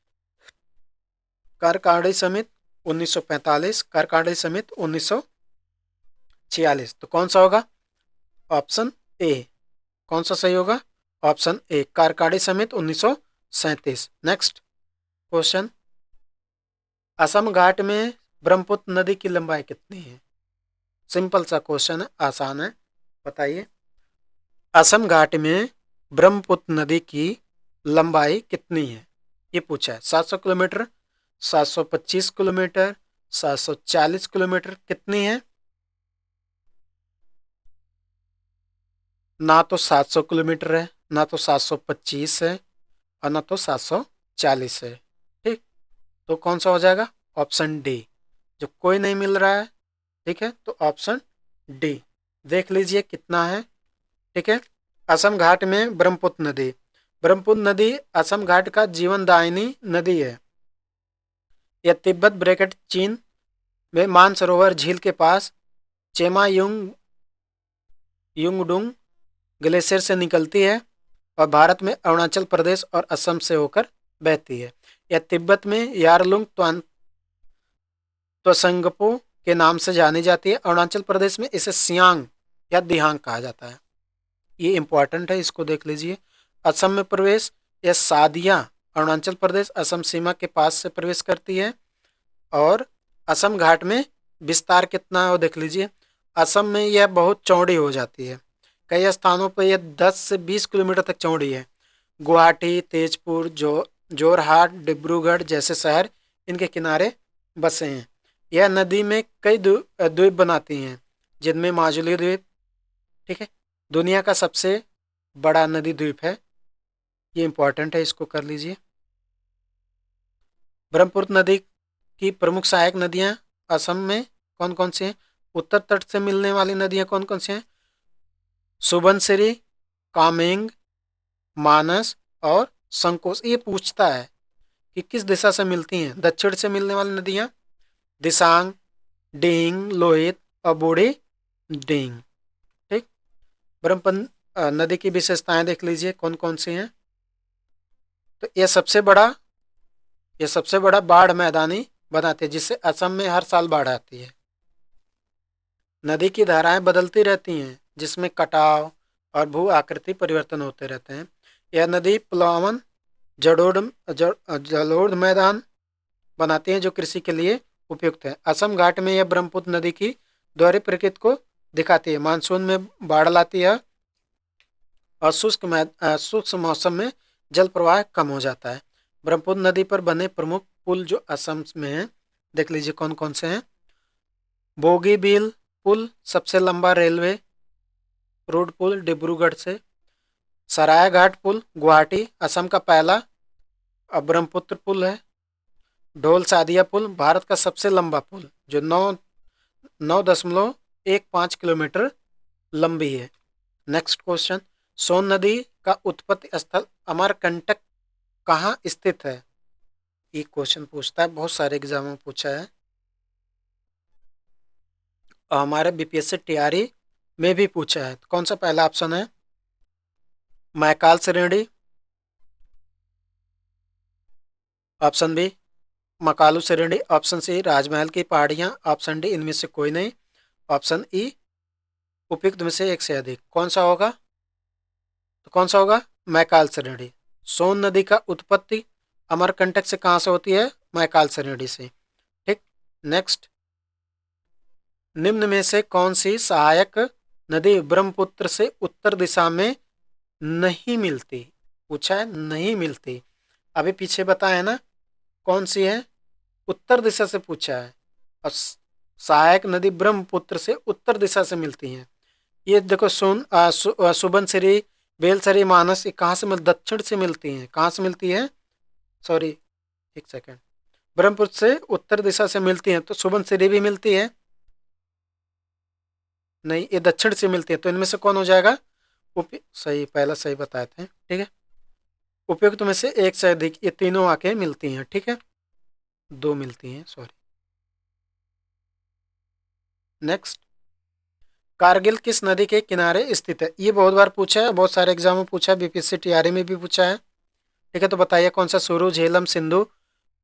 कार्यकारिणी समिति 1945, कार्यकारिणी समिति 1946। तो कौन सा होगा? Option A. कौन सा सही होगा? ऑप्शन ए, कार्यकारिणी समिति 1937। नेक्स्ट क्वेश्चन, असम घाट में ब्रह्मपुत्र नदी की लंबाई कितनी है? सिंपल सा क्वेश्चन है, आसान है, बताइए। असम घाट में ब्रह्मपुत्र नदी की लंबाई कितनी है? ये पूछा है। 700 किलोमीटर, 725 किलोमीटर, 740 किलोमीटर, कितनी है? ना तो 700 किलोमीटर है, ना तो 725 है और ना तो 740 है। ठीक, तो कौन सा हो जाएगा? Option D. जो कोई नहीं मिल रहा है, ठीक है, तो ऑप्शन डी देख लीजिए कितना है। ठीक है, असम घाट में ब्रह्मपुत्र नदी, ब्रह्मपुत्र नदी असम घाट का जीवनदायिनी नदी है। यह तिब्बत ब्रैकेट चीन में मानसरोवर झील के पास चेमायुंग युंगडुंग ग्लेशियर से निकलती है और भारत में अरुणाचल प्रदेश और असम से होकर बहती है। यह तिब्बत में यारलुंग त्संगपो के नाम से जानी जाती है। अरुणाचल प्रदेश में इसे सियांग या दिहांग कहा जाता है। ये इंपॉर्टेंट है, इसको देख लीजिए। असम में प्रवेश, यह सादिया अरुणाचल प्रदेश असम सीमा के पास से प्रवेश करती है। और असम घाट में विस्तार कितना है वो देख लीजिए। असम में यह बहुत चौड़ी हो जाती है, कई स्थानों पर यह 10 से 20 किलोमीटर तक चौड़ी है। गुवाहाटी, तेजपुर, जोरहाट, डिब्रूगढ़ जैसे शहर इनके किनारे बसे हैं। यह नदी में कई द्वीप बनाती हैं, जिनमें माजुली द्वीप, ठीक है, दुनिया का सबसे बड़ा नदी द्वीप है। ये इंपॉर्टेंट है, इसको कर लीजिए। ब्रह्मपुत्र नदी की प्रमुख सहायक नदियां असम में कौन कौन सी हैं? उत्तर तट से मिलने वाली नदियां कौन कौन सी हैं? सुबनसिरी, कामेंग, मानस और संकोश। ये पूछता है कि किस दिशा से मिलती हैं। दक्षिण से मिलने वाली नदियां दिसांग, डींग, लोहित और बूढ़ी डींग। ठीक, ब्रह्मपुत्र नदी की विशेषताएं देख लीजिए कौन कौन सी हैं। तो ये सबसे बड़ा बाढ़ मैदानी बनाती है, जिससे असम में हर साल बाढ़ आती है। नदी की धाराएं बदलती रहती हैं, जिसमें कटाव और भू आकृति परिवर्तन होते रहते हैं। यह नदी प्लावन जड़ोड़ जलोढ़ मैदान बनाती हैं, जो कृषि के लिए उपयुक्त है। असम घाट में यह ब्रह्मपुत्र नदी की दोहरी प्रकृति को दिखाती है। मानसून में बाढ़ लाती है और शुष्क मौसम में जल प्रवाह कम हो जाता है। ब्रह्मपुत्र नदी पर बने प्रमुख पुल जो असम में हैं, देख लीजिए कौन कौन से हैं। बोगीबील पुल सबसे लंबा रेलवे रोड पुल डिब्रूगढ़ से। सरायघाट पुल गुवाहाटी असम का पहला ब्रह्मपुत्र पुल है। ढोल सादिया पुल भारत का सबसे लंबा पुल, जो 9.15 किलोमीटर लंबी है। नेक्स्ट क्वेश्चन, सोन नदी का उत्पत्ति स्थल अमरकंटक कहाँ स्थित है? ये क्वेश्चन पूछता है, बहुत सारे एग्जाम में पूछा है और हमारे बीपीएससी टीआरई में भी पूछा है। कौन सा पहला ऑप्शन है? मैकाल श्रेणी, ऑप्शन बी मकालू श्रेणी, ऑप्शन सी राजमहल की पहाड़ियां, ऑप्शन डी इनमें से कोई नहीं, ऑप्शन ई उपयुक्त में से एक से अधिक। कौन सा होगा? तो कौन सा होगा? मैकाल श्रेणी। सोन नदी का उत्पत्ति अमरकंटक से कहाँ से होती है? मैकाल श्रेणी से। ठीक। नेक्स्ट, निम्न में से कौन सी सहायक नदी ब्रह्मपुत्र से उत्तर दिशा में नहीं मिलती? पूछा है, नहीं मिलती। अभी पीछे बताया ना कौन सी है, उत्तर दिशा से पूछा है, और सहायक नदी ब्रह्मपुत्र से उत्तर दिशा से मिलती हैं। ये देखो सुबनसिरी, बेलसरी, मानस, ये कहाँ से दक्षिण से मिलती हैं। कहाँ से मिलती है? सॉरी, एक सेकेंड, ब्रह्मपुत्र से उत्तर दिशा से मिलती हैं, तो सुबनसिरी भी मिलती है नहीं, ये दक्षिण से मिलती है। तो इनमें से कौन हो जाएगा? सही, पहला सही बताए थे। ठीक है, उपयुक्त में से एक से अधिक, ये तीनों आके मिलती हैं। ठीक है, दो मिलती हैं, सॉरी। नेक्स्ट, कारगिल किस नदी के किनारे स्थित है? ये बहुत बार पूछा है, बहुत सारे एग्जाम में पूछा है, बीपीएससी टीआरई में भी पूछा है। ठीक है, तो बताइए कौन सा, सुरु, झेलम, सिंधु,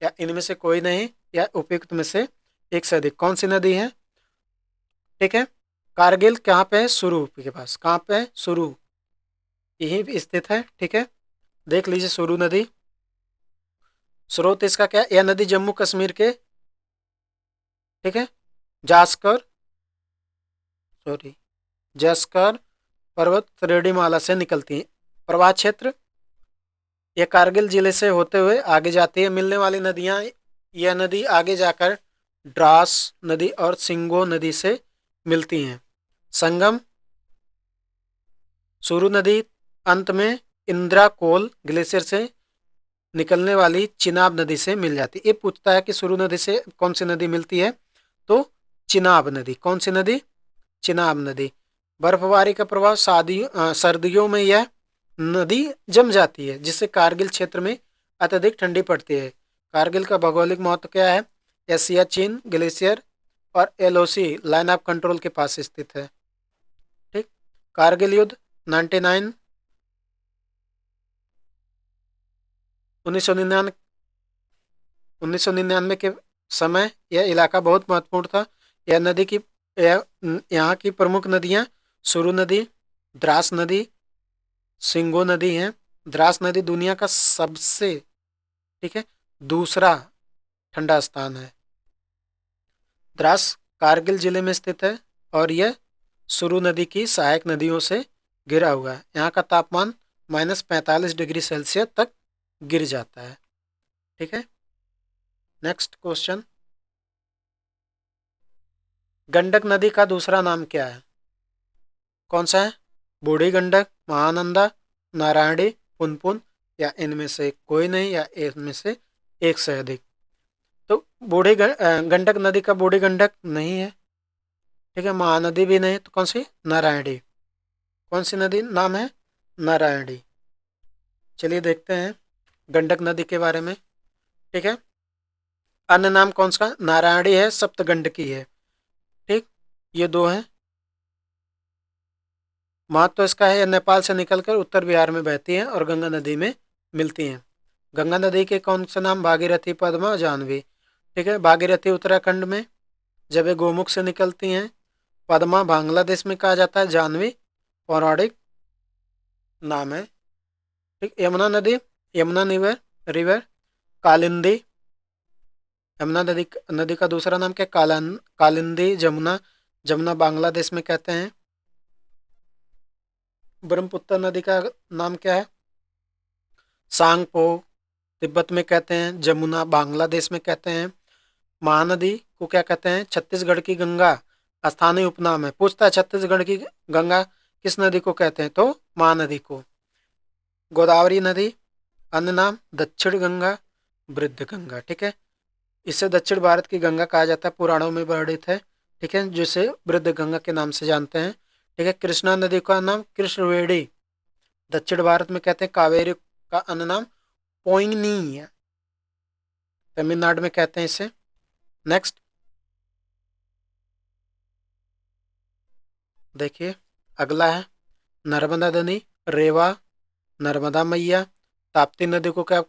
या इनमें से कोई नहीं, या उपयुक्त में से एक से अधिक। कौन सी नदी है? ठीक है, कारगिल कहाँ पे है? सुरु के पास। कहाँ पे है? सुरु, यही भी स्थित है। ठीक है, देख लीजिए सुरु नदी। स्रोत इसका क्या? यह नदी जम्मू कश्मीर के, ठीक है, जास्कर, सॉरी, जस्कर पर्वत श्रेणीमाला से निकलती है। प्रवाह क्षेत्र, यह कारगिल जिले से होते हुए आगे जाती है। मिलने वाली नदियां, यह नदी आगे जाकर द्रास नदी और सिंगो नदी से मिलती हैं। संगम, सुरु नदी अंत में इंदिरा कोल ग्लेशियर से निकलने वाली चिनाब नदी से मिल जाती है। ये पूछता है कि सुरु नदी से कौन सी नदी मिलती है, तो चिनाब नदी। कौन सी नदी? चिनाब नदी। बर्फबारी का प्रभाव सर्दियों में यह नदी जम जाती है, जिससे कारगिल क्षेत्र में अत्यधिक ठंडी पड़ती है। कारगिल का भौगोलिक महत्व क्या है? यह सियाचिन ग्लेशियर और एलओसी लाइन ऑफ कंट्रोल के पास स्थित है। ठीक। कारगिल युद्ध 99 1999 के समय यह इलाका बहुत महत्वपूर्ण था। यह नदी की यहाँ की प्रमुख नदियाँ सुरु नदी, द्रास नदी, सिंगो नदी हैं। द्रास नदी दुनिया का सबसे, ठीक है, दूसरा ठंडा स्थान है। द्रास कारगिल जिले में स्थित है और यह सुरु नदी की सहायक नदियों से घिरा हुआ है। यहाँ का तापमान -45 डिग्री सेल्सियस तक गिर जाता है। ठीक है, नेक्स्ट क्वेश्चन, गंडक नदी का दूसरा नाम क्या है? कौन सा है? बूढ़ी गंडक, महानंदा, नारायणी, पुनपुन, या इनमें से कोई नहीं, या इनमें से एक से अधिक। तो गंडक नदी का बूढ़ी गंडक नहीं है। ठीक है, महानदी भी नहीं, तो कौन सी? नारायणी। कौन सी नदी नाम है? नारायणी। चलिए देखते हैं गंडक नदी के बारे में। ठीक है, अन्य नाम कौन सा? नारायणी है, सप्तगंडकी है। ठीक, ये दो हैं। महत्व तो इसका है, नेपाल से निकलकर उत्तर बिहार में बहती हैं और गंगा नदी में मिलती हैं। गंगा नदी के कौन से नाम? भागीरथी, पद्मा, जाह्नवी। ठीक है, भागीरथी उत्तराखंड में जब ये गोमुख से निकलती हैं। पद्मा बांग्लादेश में कहा जाता है। जाह्नवी पौराणिक नाम है। ठीक, यमुना नदी, यमुना रिवर, रिवर कालिंदी। यमुना नदी, नदी का दूसरा नाम क्या? कालिंदी, जमुना, जमुना बांग्लादेश में कहते हैं। ब्रह्मपुत्र नदी का नाम क्या है? सांगपो, तिब्बत में कहते हैं। जमुना बांग्लादेश में कहते हैं। महानदी को क्या कहते हैं? छत्तीसगढ़ की गंगा स्थानीय उपनाम है। पूछता है छत्तीसगढ़ की गंगा किस नदी को कहते हैं? तो महानदी को। गोदावरी नदी अन्य नाम? दक्षिण गंगा, वृद्ध गंगा। ठीक है, इसे दक्षिण भारत की गंगा कहा जाता है, पुराणों में वर्णित है। ठीक है, जिसे वृद्ध गंगा के नाम से जानते हैं। ठीक है, कृष्णा नदी का नाम कृष्णवेणी, दक्षिण भारत में कहते हैं। कावेरी का अन्य नाम पोइनी है, तमिलनाडु में कहते हैं इसे। नेक्स्ट देखिए, अगला है नर्मदा नदी, रेवा, नर्मदा मैया। ताप्ती नदी को क्या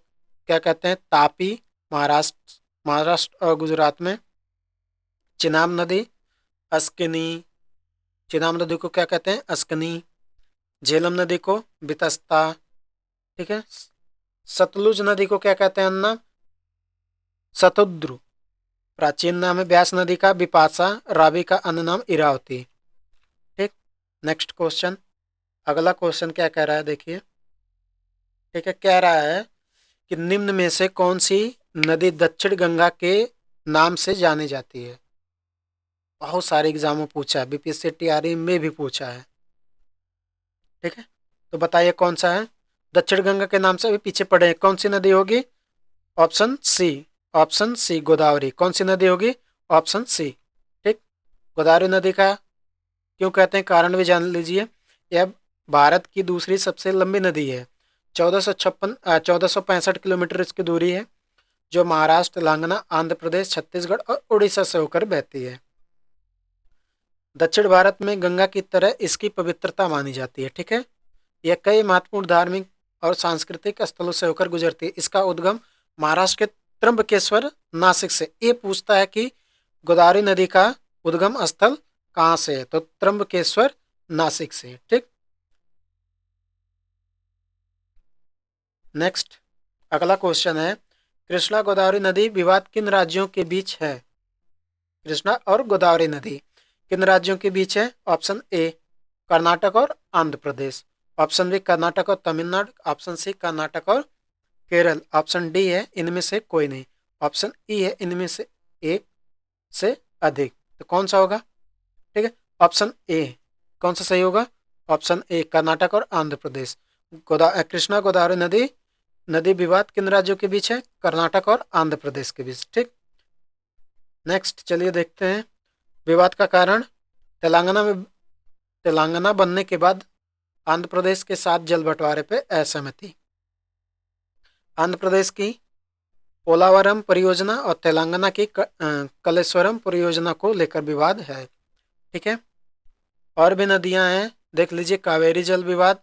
क्या कहते हैं? तापी, महाराष्ट्र, महाराष्ट्र और गुजरात में। चिनाब नदी, अस्किनी, चिनाब नदी को क्या कहते हैं? अस्कनी। झेलम नदी को बितस्ता। ठीक है, सतलुज नदी को क्या कहते हैं? अन्ना सतुद्रु, प्राचीन नाम है। ब्यास नदी का बिपाशा, रावी का अन्य नाम इरावती। ठीक, नेक्स्ट क्वेश्चन, अगला क्वेश्चन क्या कह रहा है देखिए। ठीक है, कह रहा है कि निम्न में से कौन सी नदी दक्षिण गंगा के नाम से जानी जाती है? बहुत सारे एग्जाम में पूछा है, बीपीएससी टीआरई में भी पूछा है। ठीक है, तो बताइए कौन सा है? दक्षिण गंगा के नाम से अभी पीछे पड़े हैं, कौन सी नदी होगी? Option C, option C Godavari. कौन सी नदी होगी? Option C. ठीक, गोदावरी नदी का क्यों कहते हैं कारण भी जान लीजिए। यह भारत की दूसरी सबसे लंबी नदी है। 1465 किलोमीटर इसकी दूरी है, जो महाराष्ट्र, तेलंगाना, आंध्र प्रदेश, छत्तीसगढ़ और उड़ीसा से होकर बहती है। दक्षिण भारत में गंगा की तरह इसकी पवित्रता मानी जाती है। ठीक है, यह कई महत्वपूर्ण धार्मिक और सांस्कृतिक स्थलों से होकर गुजरती है। इसका उद्गम महाराष्ट्र के त्र्यंबकेश्वर, नासिक से। ये पूछता है कि गोदावरी नदी का उद्गम स्थल कहाँ से है? तो त्र्यंबकेश्वर, नासिक से। ठीक, नेक्स्ट अगला क्वेश्चन है, कृष्णा गोदावरी नदी विवाद किन राज्यों के बीच है? कृष्णा और गोदावरी नदी किन राज्यों के बीच है? ऑप्शन ए कर्नाटक और आंध्र प्रदेश, ऑप्शन बी कर्नाटक और तमिलनाडु, ऑप्शन सी कर्नाटक और केरल, ऑप्शन डी है इनमें से कोई नहीं, ऑप्शन ई है इनमें से एक से अधिक। तो कौन सा होगा? ठीक है, ऑप्शन ए। कौन सा सही होगा? ऑप्शन ए, कर्नाटक और आंध्र प्रदेश। कृष्णा गोदावरी नदी नदी विवाद किन राज्यों के बीच है? कर्नाटक और आंध्र प्रदेश के बीच। ठीक, नेक्स्ट चलिए देखते हैं विवाद का कारण। तेलंगाना बनने के बाद आंध्र प्रदेश के साथ जल बंटवारे पर असहमति। आंध्र प्रदेश की पोलावरम परियोजना और तेलंगाना की कलेश्वरम परियोजना को लेकर विवाद है। ठीक है, और भी नदियां हैं, देख लीजिए। कावेरी जल विवाद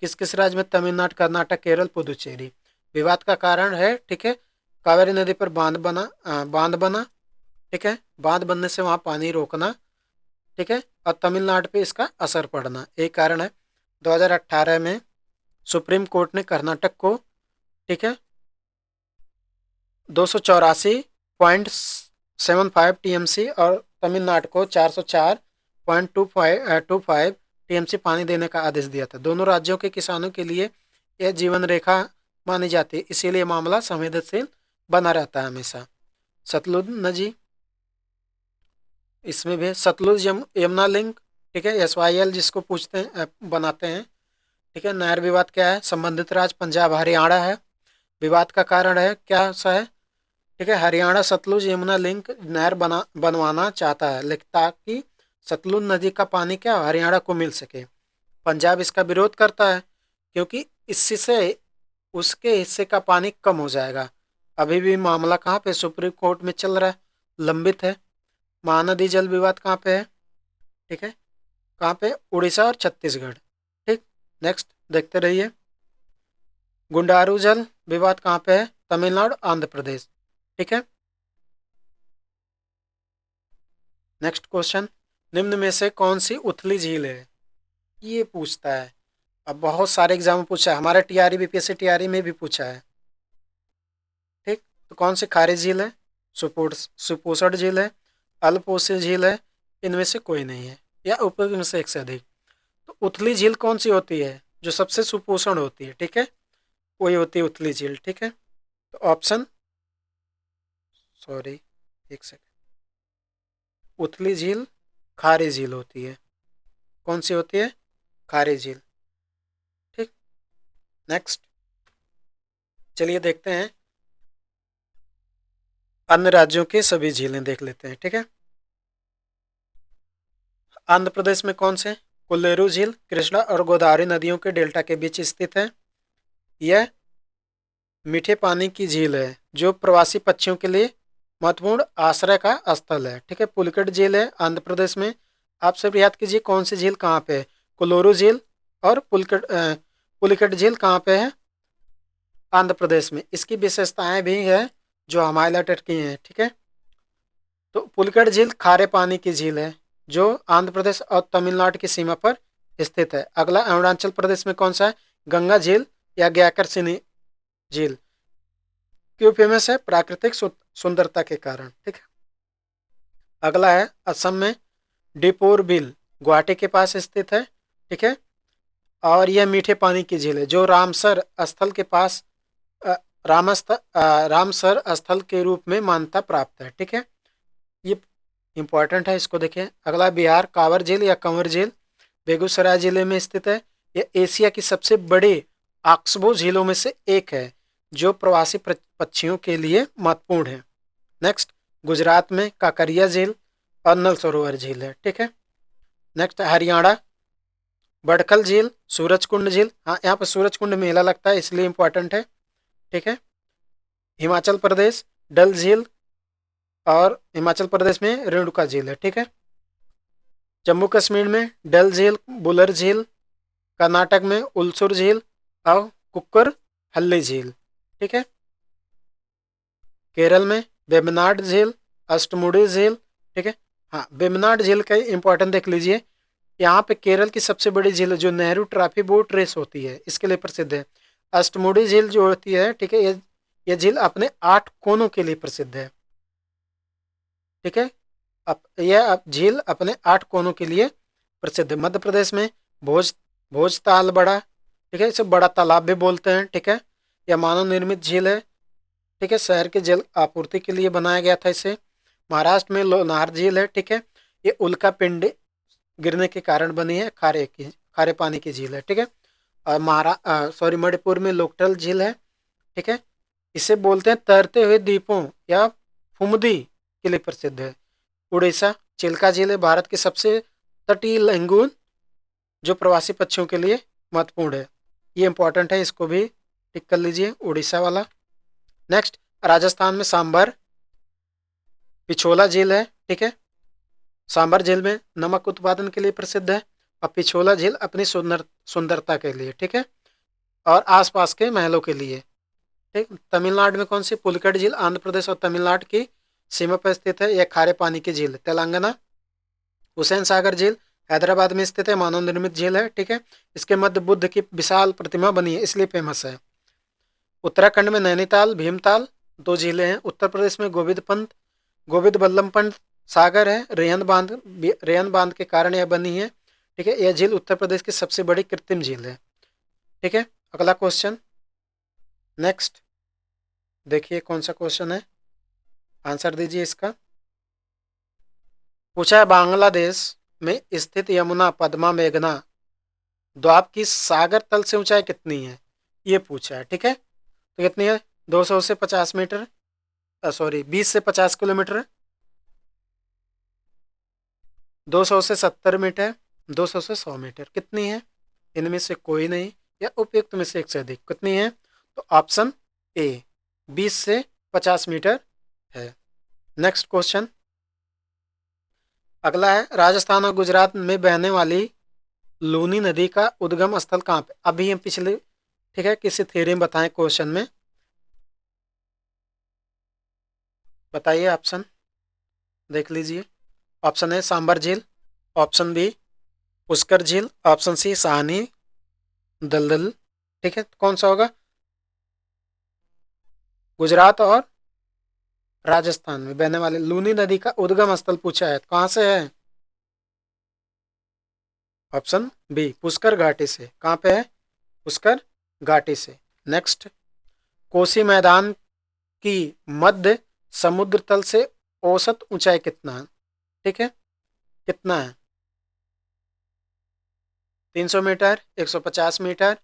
किस किस राज्य में? तमिलनाडु, कर्नाटक, केरल, पुदुचेरी। विवाद का कारण है, ठीक है, कावेरी नदी पर बांध बना। ठीक है, बांध बनने से वहाँ पानी रोकना। ठीक है, और तमिलनाडु पे इसका असर पड़ना, एक कारण है। 2018 में सुप्रीम कोर्ट ने कर्नाटक को, ठीक है, 284.75 टीएमसी और तमिलनाडु को 404.25 टीएमसी पानी देने का आदेश दिया था। दोनों राज्यों के किसानों के लिए यह जीवन रेखा मानी जाती है, इसीलिए मामला संवेदनशील बना रहता है हमेशा। सतलुज नदी, इसमें भी सतलुज यमुना लिंक, ठीक है, SYL जिसको पूछते हैं बनाते हैं। ठीक है, नहर विवाद क्या है? संबंधित राज्य पंजाब, हरियाणा है। विवाद का कारण है क्या सा है? ठीक है, हरियाणा सतलुज यमुना लिंक नहर बनवाना चाहता है, लेकिन ताकि सतलुज नदी का पानी क्या हरियाणा को मिल सके। पंजाब इसका विरोध करता है, क्योंकि इससे उसके हिस्से का पानी कम हो जाएगा। अभी भी मामला कहाँ पे? सुप्रीम कोर्ट में चल रहा है, लंबित है। महानदी जल विवाद कहाँ पे है? ठीक है, कहाँ पे? उड़ीसा और छत्तीसगढ़। ठीक, नेक्स्ट देखते रहिए। गुंडारू जल विवाद कहाँ पे है? तमिलनाडु, आंध्र प्रदेश। ठीक है। नेक्स्ट क्वेश्चन, निम्न में से कौन सी उथली झील है? ये पूछता है। अब बहुत सारे एग्जाम में पूछा है, हमारे टीआरई बीपीएससी टीआरई में भी पूछा है। ठीक, तो कौन सी खारी झील है? सुपोषण झील है, अल्पोषी झील है, इनमें से कोई नहीं है, या ऊपर में से एक से अधिक। तो उथली झील कौन सी होती है? जो सबसे सुपोषण होती है। ठीक है, वही होती है उथली झील। ठीक है, तो ऑप्शन, सॉरी एक सेकंड, उथली झील खारी झील होती है। कौन सी होती है? खारी झील। ठीक, नेक्स्ट चलिए देखते हैं, अन्य राज्यों के सभी झीलें देख लेते हैं। ठीक है, आंध्र प्रदेश में कौन से? कोल्लेरू झील कृष्णा और गोदावरी नदियों के डेल्टा के बीच स्थित है। यह मीठे पानी की झील है जो प्रवासी पक्षियों के लिए महत्वपूर्ण आश्रय का स्थल है। ठीक है, पुलिकट झील है आंध्र प्रदेश में। आप सब याद कीजिए कौन सी झील कहाँ पे है? कोल्लेरू झील और पुलिकट झील कहाँ पे है? आंध्र प्रदेश में। इसकी विशेषताएं भी है जो हम हाईलाइटेड की हैं। ठीक है, तो पुलिकट झील खारे पानी की झील है जो आंध्र प्रदेश और तमिलनाडु की सीमा पर स्थित है। अगला अरुणाचल प्रदेश में कौन सा है? गंगा झील या ग्याकरसिनी झील। क्यों फेमस है? प्राकृतिक सुंदरता के कारण। ठीक है, अगला है असम में डिपोर बिल, गुवाहाटी के पास स्थित है। ठीक है, और यह मीठे पानी की झील है जो रामसर स्थल के पास रामसर स्थल के रूप में मान्यता प्राप्त है। ठीक है, ये इंपॉर्टेंट है, इसको देखें। अगला बिहार कांवर झील या कंवर झील बेगूसराय जिले में स्थित है। यह एशिया की सबसे बड़ी ऑक्सबो झीलों में से एक है जो प्रवासी पक्षियों के लिए महत्वपूर्ण है। नेक्स्ट, गुजरात में काकरिया झील और नल सरोवर झील है। ठीक है, नेक्स्ट हरियाणा बड़खल झील, सूरजकुंड झील। हाँ, यहाँ पर सूरजकुंड मेला लगता है इसलिए इंपॉर्टेंट है। ठीक है, हिमाचल प्रदेश डल झील और हिमाचल प्रदेश में रेणुका झील है। ठीक है, जम्मू कश्मीर में डल झील, बुलर झील, कर्नाटक में उलसुर झील और कुक्कर हल्ली झील। ठीक है, केरल में वेम्बनाड झील, अष्टमुडी झील। ठीक है, हाँ, वेम्बनाड झील का इंपॉर्टेंट देख लीजिए। यहाँ पे केरल की सबसे बड़ी झील जो नेहरू ट्रॉफी बोट रेस होती है इसके लिए प्रसिद्ध है। अष्टमुडी झील जो होती है, ठीक है, ये झील अपने 8 कोनों के लिए प्रसिद्ध है। ठीक है, यह झील अपने 8 कोनों के लिए प्रसिद्ध है। मध्य प्रदेश में भोजताल बड़ा, ठीक है, इसे बड़ा तालाब भी बोलते हैं। ठीक है, यह मानव निर्मित झील है। ठीक है, शहर के जल आपूर्ति के लिए बनाया गया था इसे। महाराष्ट्र में लोनार झील है। ठीक है, ये उल्का पिंड गिरने के कारण बनी है, खारे पानी की झील है। ठीक है, और मणिपुर में लोकटल झील है। ठीक है, इसे बोलते हैं तैरते हुए द्वीपों या फुमदी के लिए प्रसिद्ध है। उड़ीसा चिल्का झील है, भारत की सबसे तटीय लैंगून जो प्रवासी पक्षियों के लिए महत्वपूर्ण है। ये इंपॉर्टेंट है, इसको भी टिक कर लीजिए, उड़ीसा वाला। नेक्स्ट, राजस्थान में सांबर पिछोला झील है। ठीक है, सांबर झील में नमक उत्पादन के लिए प्रसिद्ध है और पिछोला झील अपनी सुंदरता के लिए। ठीक है, और आसपास के महलों के लिए। ठीक, तमिलनाडु में कौन सी? पुलिकट झील आंध्र प्रदेश और तमिलनाडु की सीमा पर स्थित है। यह खारे पानी की झील। तेलंगाना हुसैन सागर झील हैदराबाद में स्थित है, मानव निर्मित झील है। ठीक है, इसके मध्य बुद्ध की विशाल प्रतिमा बनी है इसलिए फेमस है। उत्तराखंड में नैनीताल भीमताल 2 झीलें हैं। उत्तर प्रदेश में गोविंद बल्लभ पंत सागर है, रेयन बांध के कारण यह बनी है। ठीक है, यह झील उत्तर प्रदेश की सबसे बड़ी कृत्रिम झील है। ठीक है, अगला क्वेश्चन, नेक्स्ट देखिए कौन सा क्वेश्चन है, आंसर दीजिए इसका। पूछा है बांग्लादेश में स्थित यमुना पद्मा मेघना द्वीप की सागर तल से ऊंचाई कितनी है? ये पूछा है। ठीक है, तो कितनी है? 200 से 50 मीटर, 20 से 50 किलोमीटर, 200 से 70 मीटर, 200 से 100 मीटर। कितनी है? इनमें से कोई नहीं या उपयुक्त में से एक से अधिक। कितनी है? तो ऑप्शन ए 20 से 50 मीटर है। नेक्स्ट क्वेश्चन अगला है, राजस्थान और गुजरात में बहने वाली लूनी नदी का उद्गम स्थल कहाँ पे? अभी हम पिछले ठीक है, किसी थ्योरी में बताएं क्वेश्चन में, बताइए ऑप्शन देख लीजिए। ऑप्शन ए सांबर झील, ऑप्शन बी पुष्कर झील, ऑप्शन सी साहनी दलदल। ठीक है, कौन सा होगा? गुजरात और राजस्थान में बहने वाले लूनी नदी का उद्गम स्थल पूछा है, कहाँ से है? ऑप्शन बी पुष्कर घाटी से। कहाँ पे है? पुष्कर घाटी से। नेक्स्ट, कोसी मैदान की मध्य समुद्र तल से औसत ऊंचाई कितना है? ठीक है, कितना है? 300 मीटर, 150 मीटर,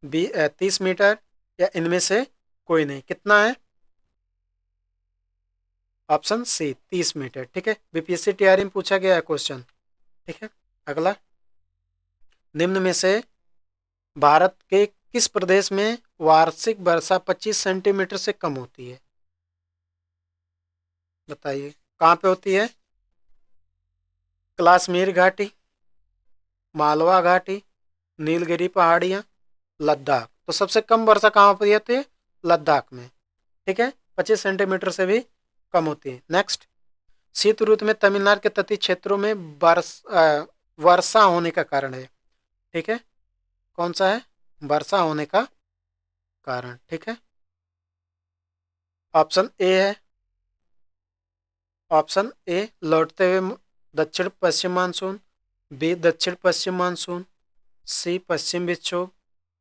30 मीटर, या इनमें से कोई नहीं? कितना है? Option C 30 metre. ठीक है, बीपीएससी टीआरई में पूछा गया है क्वेश्चन। ठीक है, अगला, निम्न में से भारत के किस प्रदेश में वार्षिक वर्षा 25 सेंटीमीटर से कम होती है? बताइए, कहाँ पे होती है? कश्मीर घाटी, मालवा घाटी, नीलगिरी पहाड़ियाँ, लद्दाख। तो सबसे कम वर्षा कहाँ पर होती है? लद्दाख में। ठीक है, 25 सेंटीमीटर से भी कम होती है। नेक्स्ट, शीत ऋतु में तमिलनाडु के तटीय क्षेत्रों में वर्षा होने का कारण है। ठीक है, कौन सा है वर्षा होने का कारण? ठीक है, ऑप्शन ए है, ऑप्शन ए लौटते हुए दक्षिण पश्चिम मानसून, बी दक्षिण पश्चिम मानसून, सी पश्चिम विक्षोभ,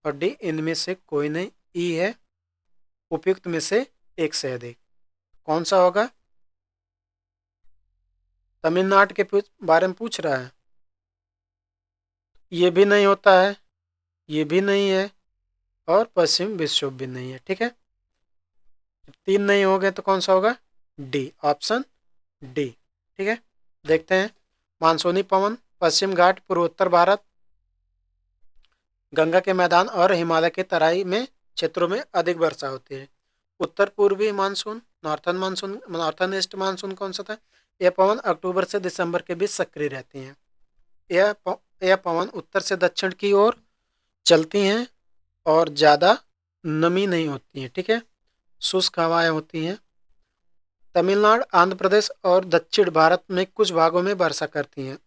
और डी इनमें से कोई नहीं, ई है उपयुक्त में से एक से अधिक। कौन सा होगा? तमिलनाडु के बारे में पूछ रहा है। ये भी नहीं होता है, ये भी नहीं है, और पश्चिम विक्षोभ भी नहीं है। ठीक है, जब तीन नहीं हो गए तो कौन सा होगा? D, option D. ठीक है, देखते हैं। मानसूनी पवन पश्चिम घाट, पूर्वोत्तर भारत, गंगा के मैदान और हिमालय के तराई में क्षेत्रों में अधिक वर्षा होती है। उत्तर पूर्वी monsoon, monsoon, northern east monsoon कौन सा था? यह पवन अक्टूबर से दिसंबर के बीच सक्रिय रहती हैं। यह पवन उत्तर से दक्षिण की ओर चलती हैं और ज़्यादा नमी नहीं होती है। ठीक है, शुष्क हवाएं होती हैं। तमिलनाडु, आंध्र प्रदेश और दक्षिण भारत में कुछ भागों में वर्षा करती हैं।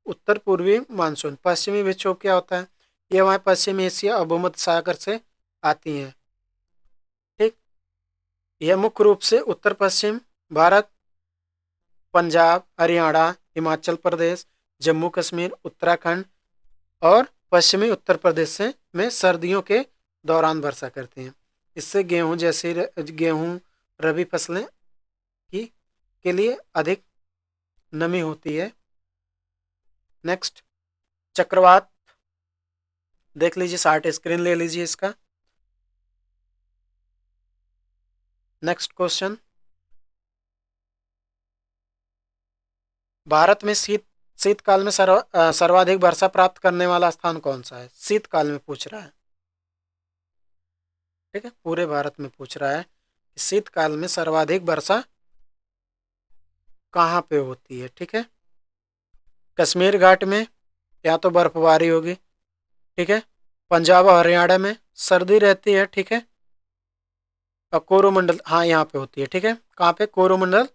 उत्तर पूर्वी मानसून पश्चिमी विक्षोभ क्या होता है? ये हमारे पश्चिमी एशिया और भूमध्य सागर से आती हैं। ठीक, यह मुख्य रूप से उत्तर पश्चिम भारत, पंजाब, हरियाणा, हिमाचल प्रदेश, जम्मू कश्मीर, उत्तराखंड और पश्चिमी उत्तर प्रदेश से में सर्दियों के दौरान वर्षा करती हैं। इससे गेहूं रबी फसलें की के लिए अधिक नमी होती है। नेक्स्ट, चक्रवात देख लीजिए, शार्ट स्क्रीन ले लीजिए इसका। नेक्स्ट क्वेश्चन, भारत में शीतकाल में सर्वाधिक वर्षा प्राप्त करने वाला स्थान कौन सा है? शीतकाल में पूछ रहा है। ठीक है, पूरे भारत में पूछ रहा है कि शीतकाल में सर्वाधिक वर्षा कहाँ पे होती है। ठीक है, कश्मीर घाट में या तो बर्फबारी होगी। ठीक है, पंजाब और हरियाणा में सर्दी रहती है। ठीक है, और कोरोमंडल, हाँ यहाँ पे होती है। ठीक है, कहाँ पे? कोरोमंडल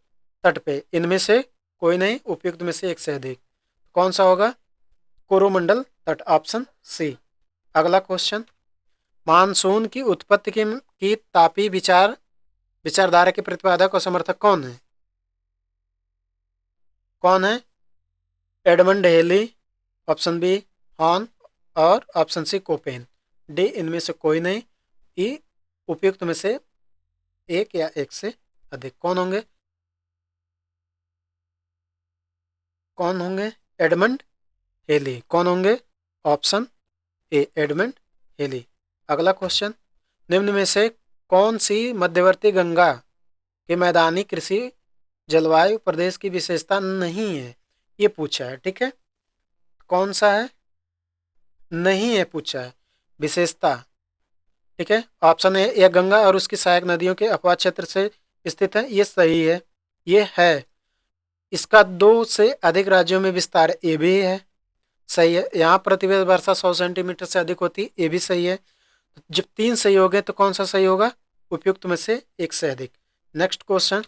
तट पे। इनमें से कोई नहीं, उपयुक्त में से एक से अधिक। कौन सा होगा? कोरोमंडल तट, ऑप्शन सी। अगला क्वेश्चन, मानसून की उत्पत्ति की तापी विचारधारा के प्रतिपादक और समर्थक कौन है? कौन है? Edmund Halley, option B Horn, और ऑप्शन सी कोपेन, डी इनमें से कोई नहीं, ई उपयुक्त में से एक या एक से अधिक। कौन होंगे? कौन होंगे? Edmund Halley. कौन होंगे? Option A Edmund Halley. अगला क्वेश्चन, निम्न में से कौन सी मध्यवर्ती गंगा के मैदानी कृषि जलवायु प्रदेश की विशेषता नहीं है? ये पूछा है। ठीक है, कौन सा है? नहीं है पूछा है, विशेषता। ठीक है, ऑप्शन ए, यह गंगा और उसकी सहायक नदियों के अपवाद क्षेत्र से स्थित है। ये सही है, ये है। इसका 2 से अधिक राज्यों में विस्तार, ये भी है। सही है। यहाँ प्रतिवर्ष वर्षा 100 सेंटीमीटर से अधिक होती है, ये भी सही है। जब 3 सही हो गए तो कौन सा सही होगा? उपयुक्त में से एक से अधिक। नेक्स्ट क्वेश्चन,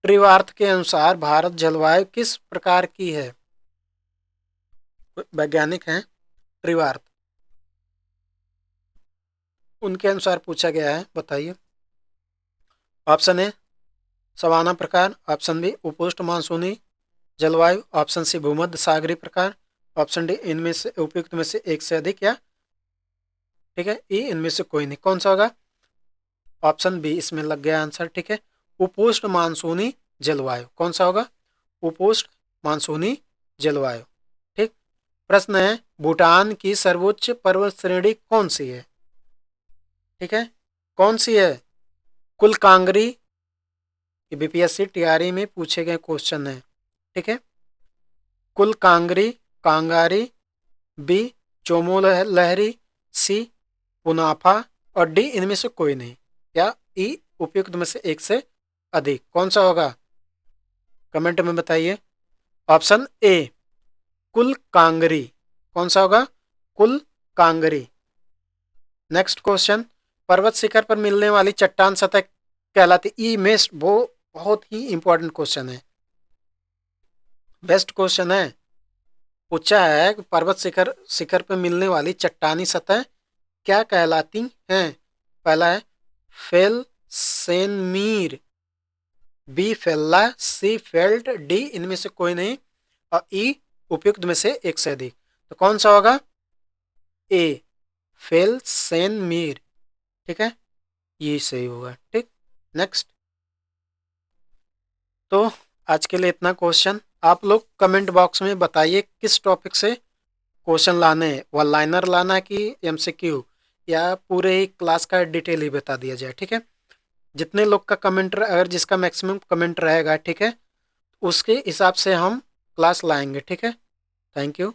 त्रिवार्थ के अनुसार भारत जलवायु किस प्रकार की है? वैज्ञानिक हैं त्रिवार्थ, उनके अनुसार पूछा गया है, बताइए। ऑप्शन ए सवाना प्रकार, ऑप्शन बी उपोष्ण मानसूनी जलवायु, ऑप्शन सी भूमध्य सागरीय प्रकार, ऑप्शन डी इनमें से उपयुक्त में से एक से अधिक या ठीक है ई इनमें से कोई नहीं। कौन सा होगा? ऑप्शन बी इसमें लग गया आंसर। ठीक है, उपोष्ण मानसूनी जलवायु। कौन सा होगा? उपोष्ण मानसूनी जलवायु। ठीक। प्रश्न है, भूटान की सर्वोच्च पर्वत श्रेणी कौन सी है? ठीक है, कौन सी है? कुलकांगरी, बीपीएससी टीआरई में पूछे गए क्वेश्चन है। ठीक है, कुलकांगरी, कांगारी, बी चोमो लहरी, सी पुनाफा और डी इनमें से कोई नहीं या ई उपयुक्त में से एक से अधिक। कौन सा होगा? कमेंट में बताइए। ऑप्शन ए कुल कांगरी। कौन सा होगा? कुल कांगरी। नेक्स्ट क्वेश्चन, पर्वत शिखर पर मिलने वाली चट्टान सतह कहलाती ई मेस्ट। वो बहुत ही इंपॉर्टेंट क्वेश्चन है, बेस्ट क्वेश्चन है। पूछा है कि पर्वत शिखर शिखर पर मिलने वाली चट्टानी सतह क्या कहलाती हैं? पहला है फेलसेनमीर, बी फेल्ला, सी फेल्ट, डी इनमें से कोई नहीं और ई उपयुक्त में से एक से अधिक। तो कौन सा होगा? ए फेलसेनमीर। ठीक है, ये सही होगा। ठीक। नेक्स्ट, तो आज के लिए इतना क्वेश्चन। आप लोग कमेंट बॉक्स में बताइए किस टॉपिक से क्वेश्चन लाने हैं, वन लाइनर लाना है कि एमसीक्यू, या पूरे ही क्लास का डिटेल ही बता दिया जाए। ठीक है, जितने लोग का कमेंट अगर जिसका मैक्सिमम कमेंट रहेगा, ठीक है, उसके हिसाब से हम क्लास लाएंगे। ठीक है, थैंक यू।